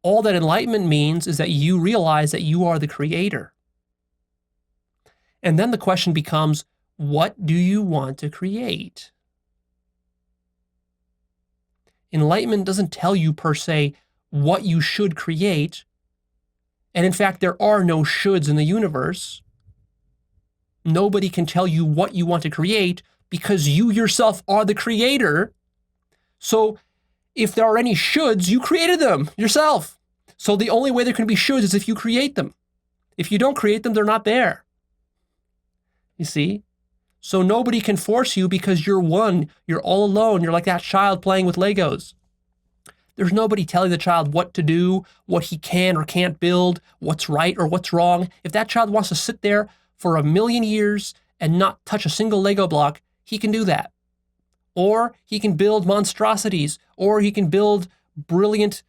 S1: All that enlightenment means is that you realize that you are the creator. And then the question becomes, what do you want to create? Enlightenment doesn't tell you per se what you should create. And in fact, there are no shoulds in the universe. Nobody can tell you what you want to create because you yourself are the creator. So if there are any shoulds, you created them yourself. So the only way there can be shoulds is if you create them. If you don't create them, they're not there. You see? So nobody can force you because you're one. You're all alone. You're like that child playing with Legos. There's nobody telling the child what to do, what he can or can't build, what's right or what's wrong. If that child wants to sit there for 1,000,000 years and not touch a single Lego block, he can do that. Or he can build monstrosities, or he can build brilliant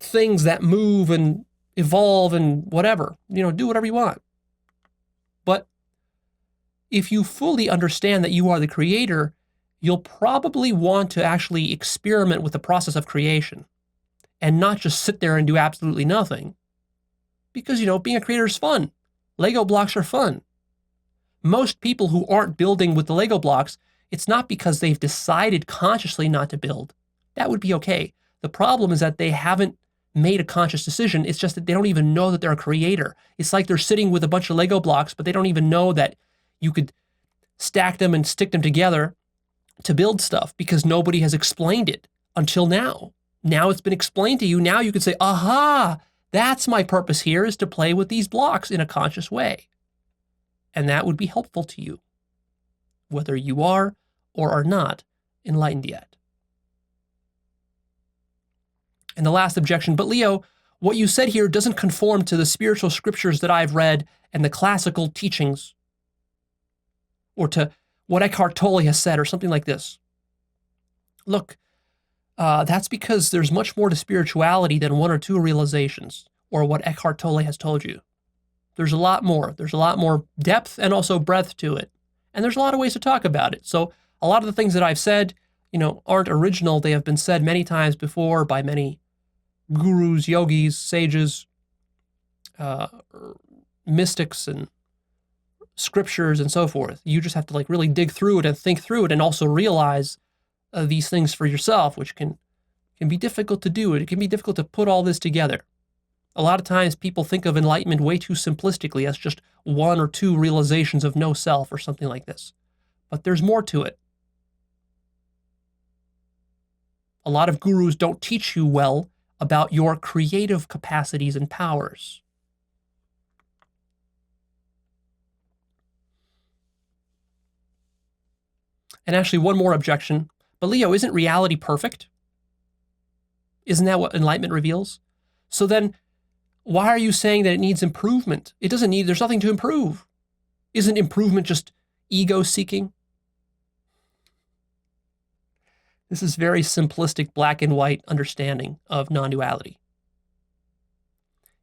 S1: things that move and evolve and whatever. Do whatever you want. But if you fully understand that you are the creator, you'll probably want to actually experiment with the process of creation and not just sit there and do absolutely nothing. Because, being a creator is fun. Lego blocks are fun. Most people who aren't building with the Lego blocks, it's not because they've decided consciously not to build. That would be okay. The problem is that they haven't made a conscious decision. It's just that they don't even know that they're a creator. It's like they're sitting with a bunch of Lego blocks, but they don't even know that you could stack them and stick them together to build stuff because nobody has explained it until now. Now it's been explained to you. Now you can say, aha, that's my purpose here, is to play with these blocks in a conscious way. And that would be helpful to you, whether you are or are not enlightened yet. And the last objection, but Leo, what you said here doesn't conform to the spiritual scriptures that I've read and the classical teachings, or to what Eckhart Tolle has said, or something like this. Look, that's because there's much more to spirituality than one or two realizations, or what Eckhart Tolle has told you. There's a lot more. There's a lot more depth and also breadth to it. And there's a lot of ways to talk about it. So a lot of the things that I've said, aren't original. They have been said many times before by many gurus, yogis, sages, mystics, and scriptures and so forth. You just have to really dig through it and think through it and also realize these things for yourself, which can be difficult to do. It can be difficult to put all this together. A lot of times people think of enlightenment way too simplistically as just one or two realizations of no self or something like this. But there's more to it. A lot of gurus don't teach you well about your creative capacities and powers. And actually, one more objection. But Leo, isn't reality perfect? Isn't that what enlightenment reveals? So then, why are you saying that it needs improvement? It doesn't need, there's nothing to improve. Isn't improvement just ego seeking? This is very simplistic black and white understanding of non-duality.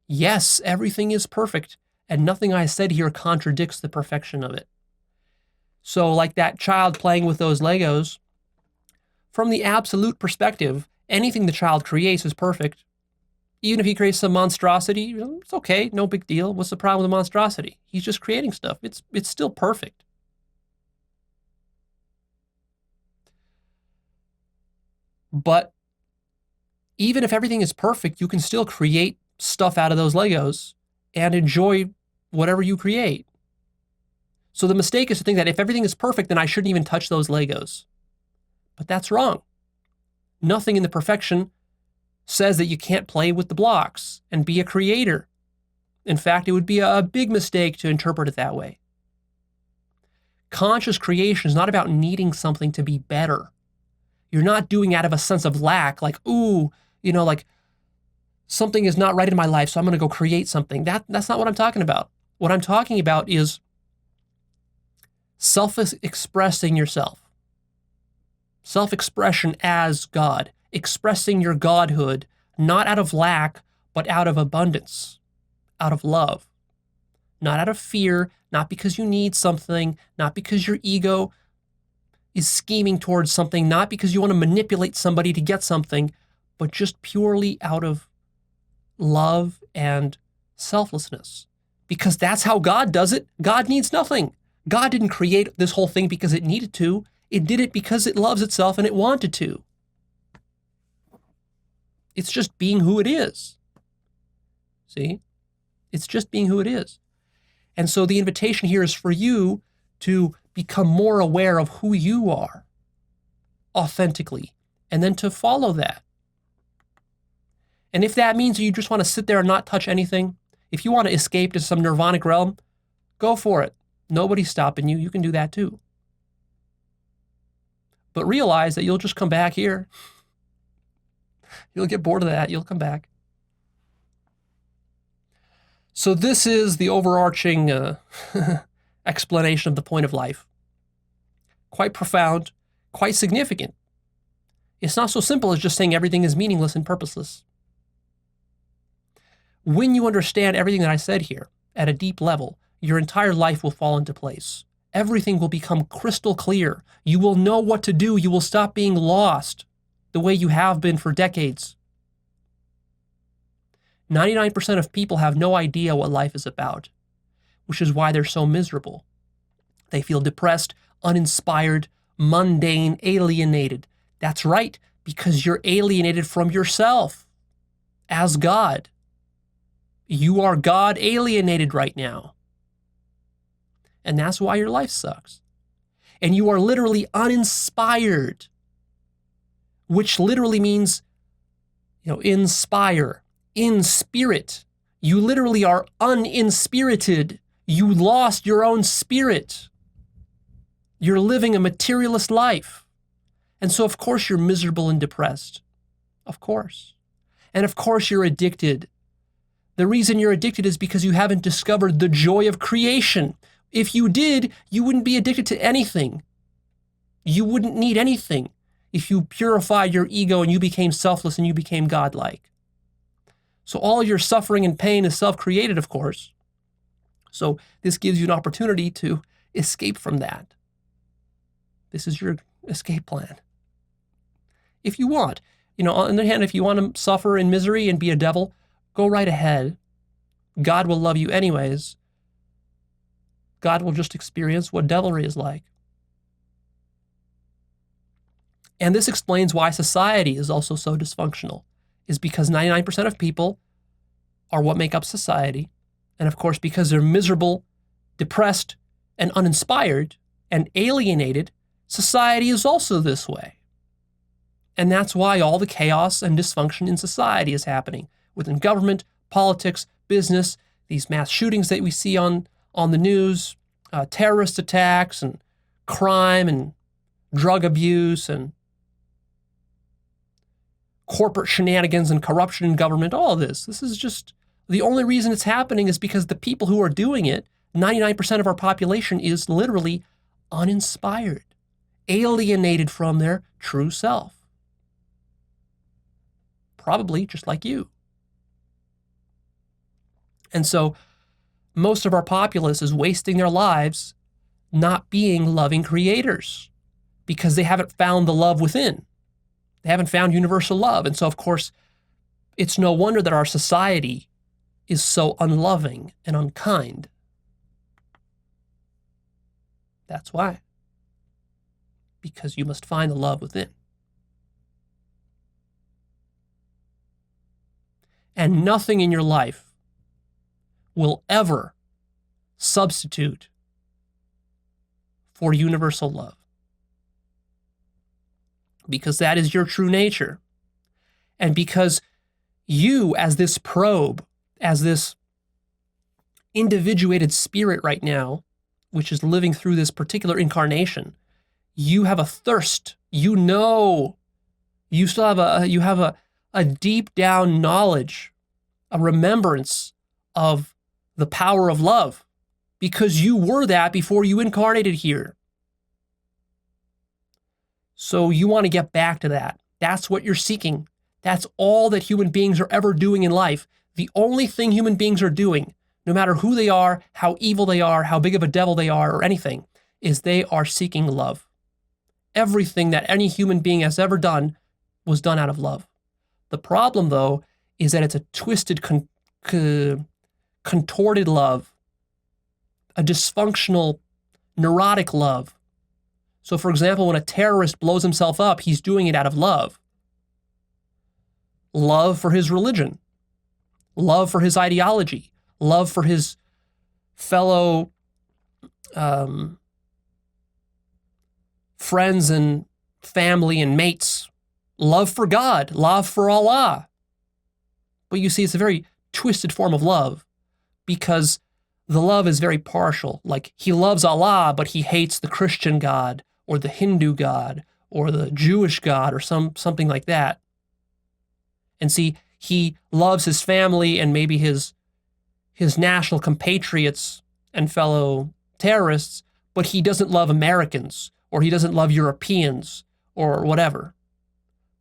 S1: Yes, everything is perfect, and nothing I said here contradicts the perfection of it. So like that child playing with those Legos, from the absolute perspective, anything the child creates is perfect. Even if he creates some monstrosity, it's okay, no big deal. What's the problem with the monstrosity? He's just creating stuff. It's still perfect. But even if everything is perfect, you can still create stuff out of those Legos and enjoy whatever you create. So the mistake is to think that if everything is perfect, then I shouldn't even touch those Legos. But that's wrong. Nothing in the perfection says that you can't play with the blocks and be a creator. In fact, it would be a big mistake to interpret it that way. Conscious creation is not about needing something to be better. You're not doing it out of a sense of lack, like, ooh, like something is not right in my life, so I'm going to go create something. That's not what I'm talking about. What I'm talking about is self-expressing yourself. Self-expression as God. Expressing your godhood, not out of lack, but out of abundance, out of love. Not out of fear, not because you need something, not because your ego is scheming towards something, not because you want to manipulate somebody to get something, but just purely out of love and selflessness. Because that's how God does it. God needs nothing. God didn't create this whole thing because it needed to. It did it because it loves itself and it wanted to. It's just being who it is. See? It's just being who it is. And so the invitation here is for you to become more aware of who you are authentically, and then to follow that. And if that means you just want to sit there and not touch anything, if you want to escape to some nirvanic realm, go for it. Nobody's stopping you. You can do that too. But realize that you'll just come back here. You'll get bored of that. You'll come back. So this is the overarching explanation of the point of life. Quite profound, quite significant. It's not so simple as just saying everything is meaningless and purposeless. When you understand everything that I said here at a deep level, your entire life will fall into place. Everything will become crystal clear. You will know what to do. You will stop being lost the way you have been for decades. 99% of people have no idea what life is about, which is why they're so miserable. They feel depressed, uninspired, mundane, alienated. That's right, because you're alienated from yourself as God. You are God alienated right now. And that's why your life sucks. And you are literally uninspired, which literally means, inspire, in spirit. You literally are uninspirited. You lost your own spirit. You're living a materialist life. And so, of course, you're miserable and depressed. Of course. And of course, you're addicted. The reason you're addicted is because you haven't discovered the joy of creation. If you did, you wouldn't be addicted to anything. You wouldn't need anything if you purified your ego and you became selfless and you became godlike. So all your suffering and pain is self-created, of course. So this gives you an opportunity to escape from that. This is your escape plan. If you want, on the other hand, if you want to suffer in misery and be a devil, go right ahead. God will love you anyways. God will just experience what devilry is like. And this explains why society is also so dysfunctional, is because 99% of people are what make up society. And of course, because they're miserable, depressed, and uninspired, and alienated, society is also this way. And that's why all the chaos and dysfunction in society is happening within government, politics, business, these mass shootings that we see on the news, terrorist attacks and crime and drug abuse and corporate shenanigans and corruption in government, all of this. This is just, the only reason it's happening is because the people who are doing it, 99% of our population is literally uninspired, alienated from their true self. Probably just like you. And so most of our populace is wasting their lives not being loving creators because they haven't found the love within. They haven't found universal love. And so, of course, it's no wonder that our society is so unloving and unkind. That's why. Because you must find the love within. And nothing in your life will ever substitute for universal love. Because that is your true nature. And because you, as this probe, as this individuated spirit right now, which is living through this particular incarnation, you have a thirst. You still have a deep down knowledge, a remembrance of the power of love, because you were that before you incarnated here. So you want to get back to that. That's what you're seeking. That's all that human beings are ever doing in life. The only thing human beings are doing, no matter who they are, how evil they are, how big of a devil they are, or anything, is they are seeking love. Everything that any human being has ever done was done out of love. The problem, though, is that it's a twisted, contorted love, a dysfunctional, neurotic love. So, for example, when a terrorist blows himself up, he's doing it out of love. Love for his religion. love for his ideology, love for his fellow friends and family and mates, love for God, love for Allah. But you see, it's a very twisted form of love because the love is very partial. Like he loves Allah, but he hates the Christian God or the Hindu God or the Jewish God or something like that. And see, he loves his family and maybe his national compatriots and fellow terrorists, but he doesn't love Americans or he doesn't love Europeans or whatever.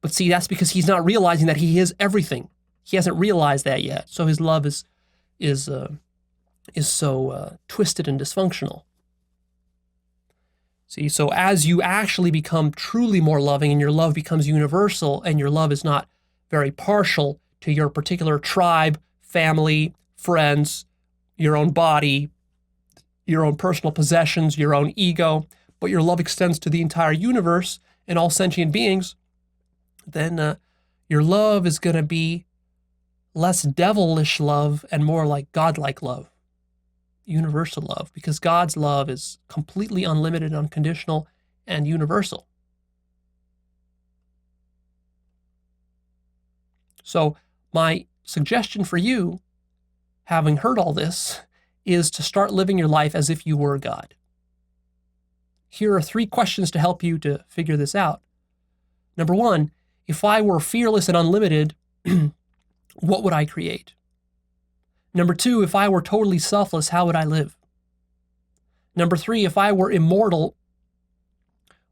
S1: But see, that's because he's not realizing that he is everything. He hasn't realized that yet. So his love is so twisted and dysfunctional. See, so as you actually become truly more loving and your love becomes universal and your love is not very partial to your particular tribe, family, friends, your own body, your own personal possessions, your own ego, but your love extends to the entire universe and all sentient beings, then your love is going to be less devilish love and more like godlike love, universal love, because God's love is completely unlimited, unconditional, and universal. So my suggestion for you, having heard all this, is to start living your life as if you were God. Here are 3 questions to help you to figure this out. Number 1, if I were fearless and unlimited, what would I create? Number 2, if I were totally selfless, how would I live? Number 3, if I were immortal,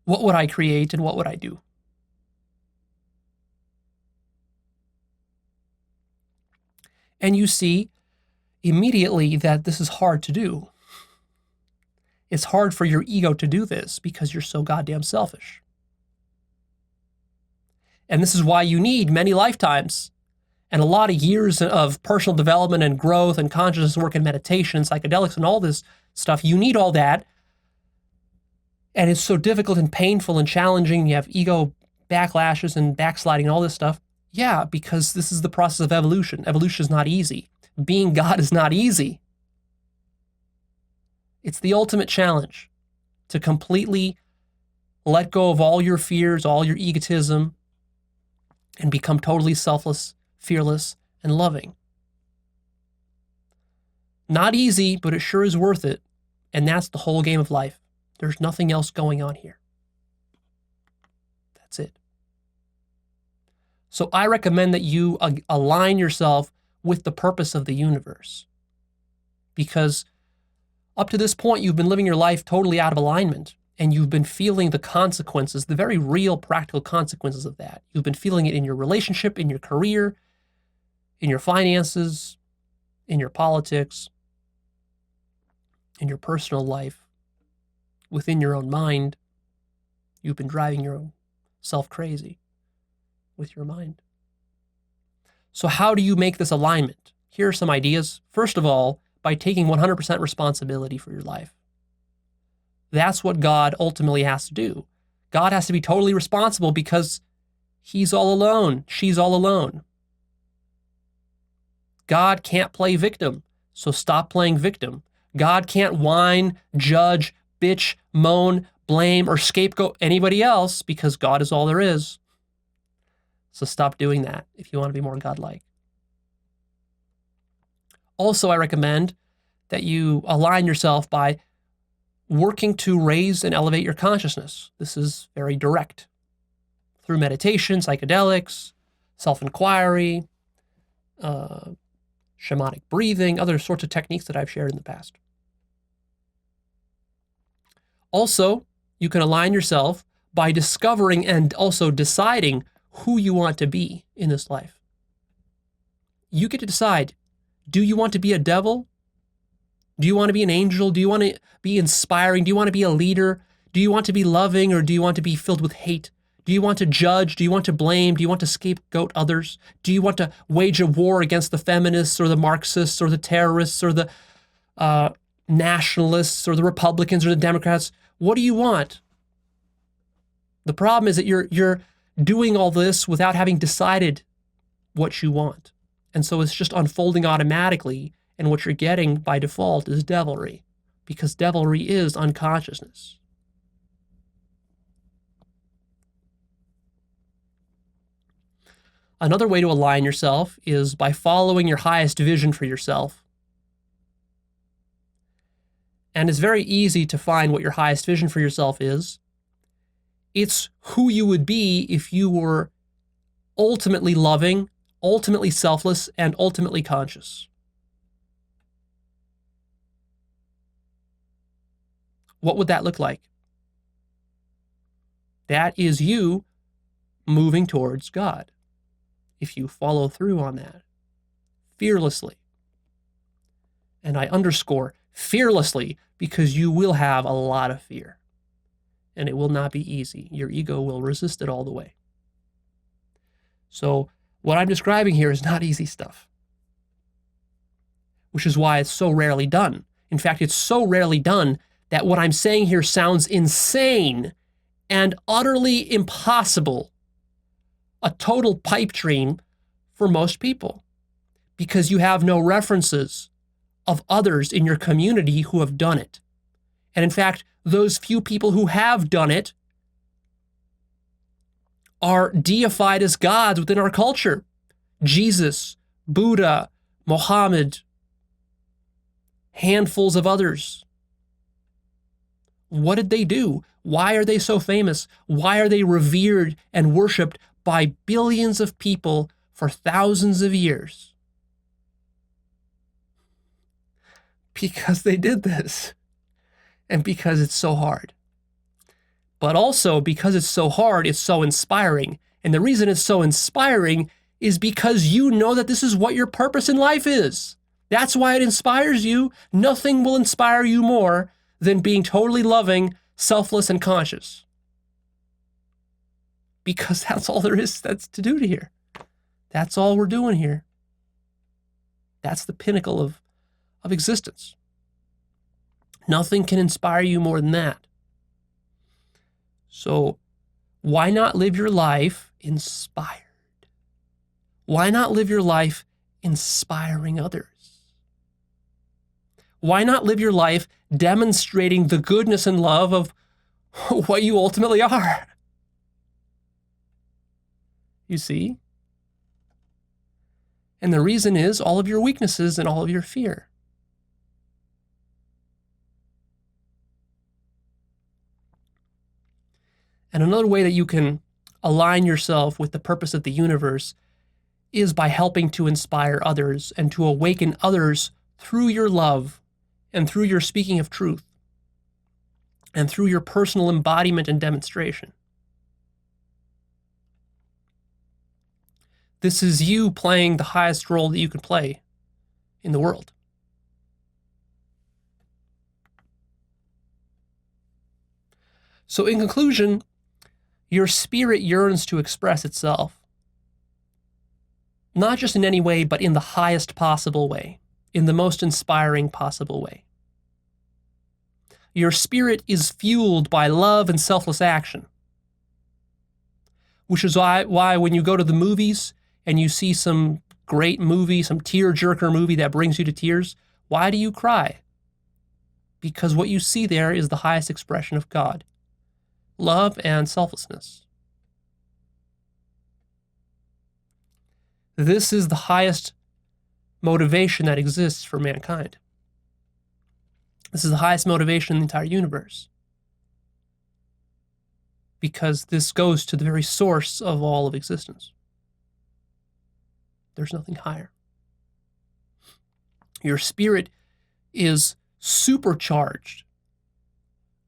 S1: what would I create and what would I do? And you see immediately that this is hard to do. It's hard for your ego to do this because you're so goddamn selfish. And this is why you need many lifetimes and a lot of years of personal development and growth and consciousness work and meditation and psychedelics and all this stuff. You need all that. And it's so difficult and painful and challenging. You have ego backlashes and backsliding and all this stuff. Yeah, because this is the process of evolution. Evolution is not easy. Being God is not easy. It's the ultimate challenge to completely let go of all your fears, all your egotism, and become totally selfless, fearless, and loving. Not easy, but it sure is worth it. And that's the whole game of life. There's nothing else going on here. That's it. So I recommend that you align yourself with the purpose of the universe. Because up to this point, you've been living your life totally out of alignment, and you've been feeling the consequences, the very real practical consequences of that. You've been feeling it in your relationship, in your career, in your finances, in your politics, in your personal life, within your own mind. You've been driving your own self crazy with your mind. So how do you make this alignment? Here are some ideas. First of all, by taking 100% responsibility for your life. That's what God ultimately has to do. God has to be totally responsible because he's all alone. She's all alone. God can't play victim, so stop playing victim. God can't whine, judge, bitch, moan, blame, or scapegoat anybody else because God is all there is. So stop doing that if you want to be more godlike. Also, I recommend that you align yourself by working to raise and elevate your consciousness. This is very direct. Through meditation, psychedelics, self-inquiry, shamanic breathing, other sorts of techniques that I've shared in the past. Also, you can align yourself by discovering and also deciding who you want to be in this life. You get to decide, do you want to be a devil? Do you want to be an angel? Do you want to be inspiring? Do you want to be a leader? Do you want to be loving, or do you want to be filled with hate? Do you want to judge? Do you want to blame? Do you want to scapegoat others? Do you want to wage a war against the feminists or the Marxists or the terrorists or the nationalists or the Republicans or the Democrats? What do you want? The problem is that you're doing all this without having decided what you want. And so it's just unfolding automatically, and what you're getting by default is devilry, because devilry is unconsciousness. Another way to align yourself is by following your highest vision for yourself. And it's very easy to find what your highest vision for yourself is. It's who you would be if you were ultimately loving, ultimately selfless, and ultimately conscious. What would that look like? That is you moving towards God, if you follow through on that fearlessly. And I underscore fearlessly, because you will have a lot of fear, and it will not be easy. Your ego will resist it all the way. So what I'm describing here is not easy stuff, which is why it's so rarely done. In fact, it's so rarely done that what I'm saying here sounds insane and utterly impossible, a total pipe dream for most people, because you have no references of others in your community who have done it. And in fact, those few people who have done it are deified as gods within our culture. Jesus, Buddha, Mohammed, handfuls of others. What did they do? Why are they so famous? Why are they revered and worshipped by billions of people for thousands of years? Because they did this, and because it's so hard. But also because it's so hard, it's so inspiring. And the reason it's so inspiring is because you know that this is what your purpose in life is. That's why it inspires you. Nothing will inspire you more than being totally loving, selfless, and conscious. Because that's all there is that's to do here. That's all we're doing here. That's the pinnacle of existence. Nothing can inspire you more than that. So why not live your life inspired? Why not live your life inspiring others? Why not live your life demonstrating the goodness and love of what you ultimately are? You see? And the reason is all of your weaknesses and all of your fear. And another way that you can align yourself with the purpose of the universe is by helping to inspire others and to awaken others through your love and through your speaking of truth and through your personal embodiment and demonstration. This is you playing the highest role that you can play in the world. So in conclusion, your spirit yearns to express itself, not just in any way, but in the highest possible way, in the most inspiring possible way. Your spirit is fueled by love and selfless action, which is why when you go to the movies and you see some great movie, some tear-jerker movie that brings you to tears, why do you cry? Because what you see there is the highest expression of God. Love and selflessness. This is the highest motivation that exists for mankind. This is the highest motivation in the entire universe. Because this goes to the very source of all of existence. There's nothing higher. Your spirit is supercharged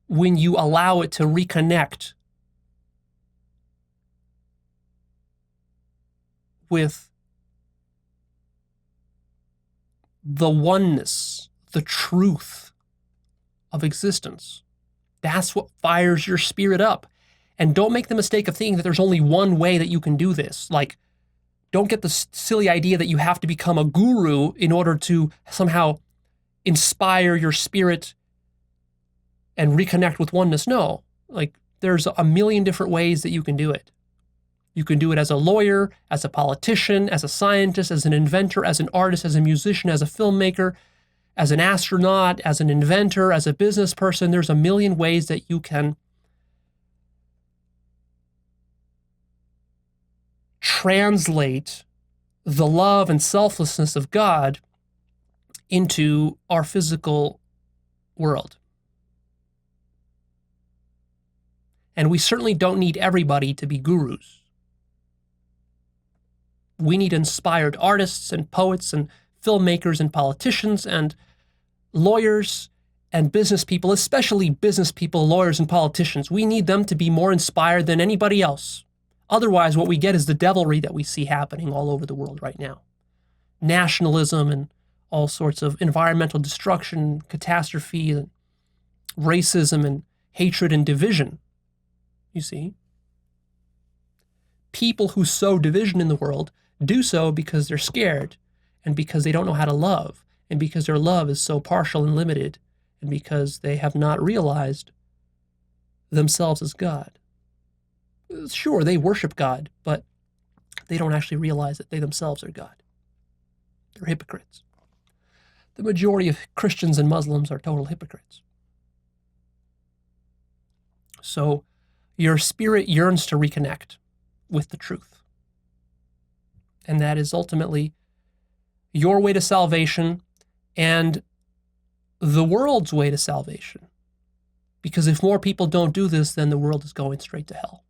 S1: when you allow it to reconnect with the oneness, the truth of existence. That's what fires your spirit up. And don't make the mistake of thinking that there's only one way that you can do this. Like, don't get the silly idea that you have to become a guru in order to somehow inspire your spirit and reconnect with oneness. No, like there's a million different ways that you can do it. You can do it as a lawyer, as a politician, as a scientist, as an inventor, as an artist, as a musician, as a filmmaker, as an astronaut, as an inventor, as a business person. There's a million ways that you can translate the love and selflessness of God into our physical world. And we certainly don't need everybody to be gurus. We need inspired artists and poets and filmmakers and politicians and lawyers and business people, especially business people, lawyers, and politicians. We need them to be more inspired than anybody else. Otherwise, what we get is the devilry that we see happening all over the world right now. Nationalism and all sorts of environmental destruction, catastrophe, and racism and hatred and division. You see? People who sow division in the world do so because they're scared and because they don't know how to love and because their love is so partial and limited and because they have not realized themselves as God. Sure, they worship God, but they don't actually realize that they themselves are God. They're hypocrites. The majority of Christians and Muslims are total hypocrites. So your spirit yearns to reconnect with the truth. And that is ultimately your way to salvation and the world's way to salvation. Because if more people don't do this, then the world is going straight to hell.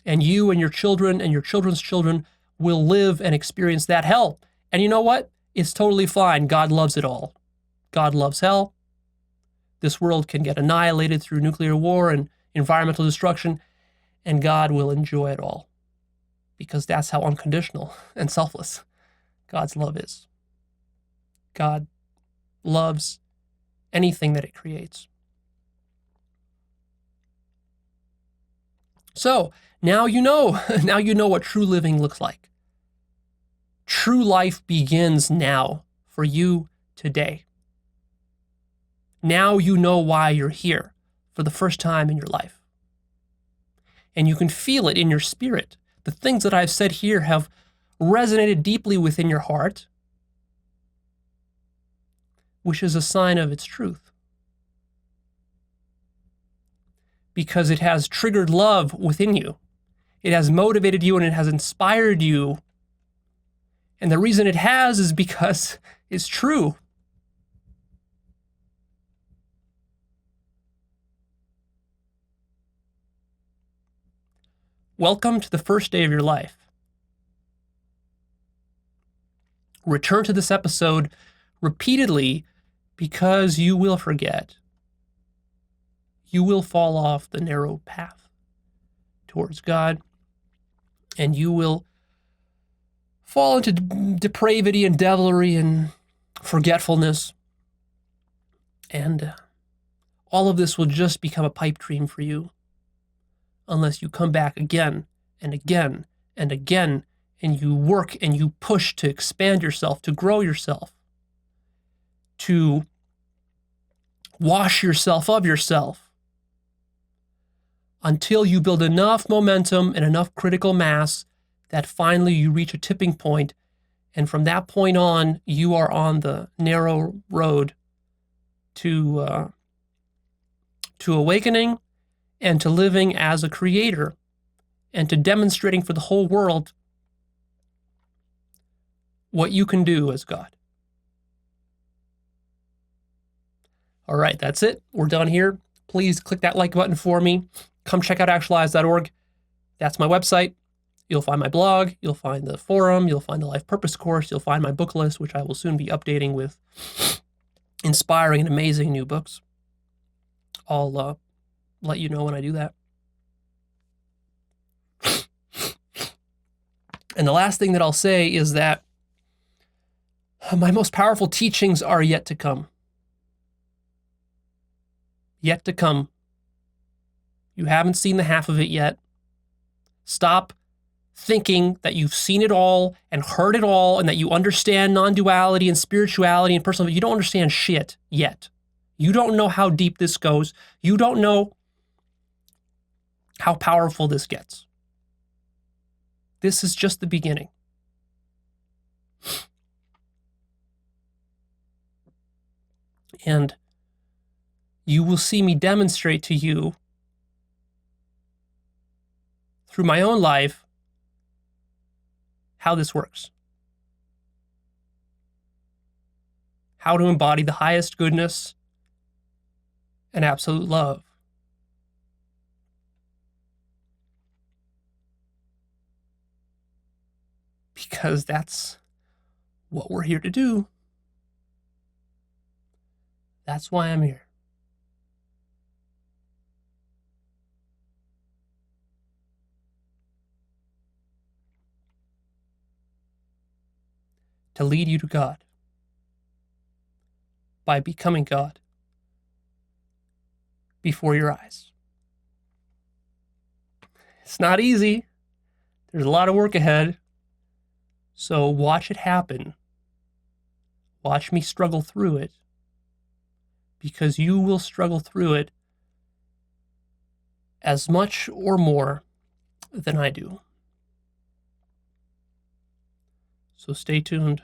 S1: And you and your children and your children's children will live and experience that hell. And you know what? It's totally fine. God loves it all. God loves hell. This world can get annihilated through nuclear war and environmental destruction, and God will enjoy it all. Because that's how unconditional and selfless God's love is. God loves anything that it creates. So, now you know what true living looks like. True life begins now for you today. Now you know why you're here for the first time in your life. And you can feel it in your spirit. The things that I've said here have resonated deeply within your heart, which is a sign of its truth. Because it has triggered love within you. It has motivated you and it has inspired you. And the reason it has is because it's true. Welcome to the first day of your life. Return to this episode repeatedly because you will forget. You will fall off the narrow path towards God, and you will fall into depravity and devilry and forgetfulness. And all of this will just become a pipe dream for you unless you come back again and again and again, and you work and you push to expand yourself, to grow yourself, to wash yourself of yourself, until you build enough momentum and enough critical mass that finally you reach a tipping point, and from that point on, you are on the narrow road to awakening and to living as a creator and to demonstrating for the whole world what you can do as God. All right, that's it. We're done here. Please click that like button for me. Come check out Actualized.org. That's my website. You'll find my blog. You'll find the forum. You'll find the Life Purpose course. You'll find my book list, which I will soon be updating with inspiring and amazing new books. I'll let you know when I do that. And the last thing that I'll say is that my most powerful teachings are yet to come. Yet to come. You haven't seen the half of it yet. Stop thinking that you've seen it all and heard it all and that you understand non-duality and spirituality and personal. You don't understand shit yet. You don't know how deep this goes. You don't know how powerful this gets. This is just the beginning. And you will see me demonstrate to you through my own life how this works. How to embody the highest goodness and absolute love. Because that's what we're here to do. That's why I'm here. To lead you to God by becoming God before your eyes. It's not easy. There's a lot of work ahead. So watch it happen. Watch me struggle through it, because you will struggle through it as much or more than I do. So stay tuned.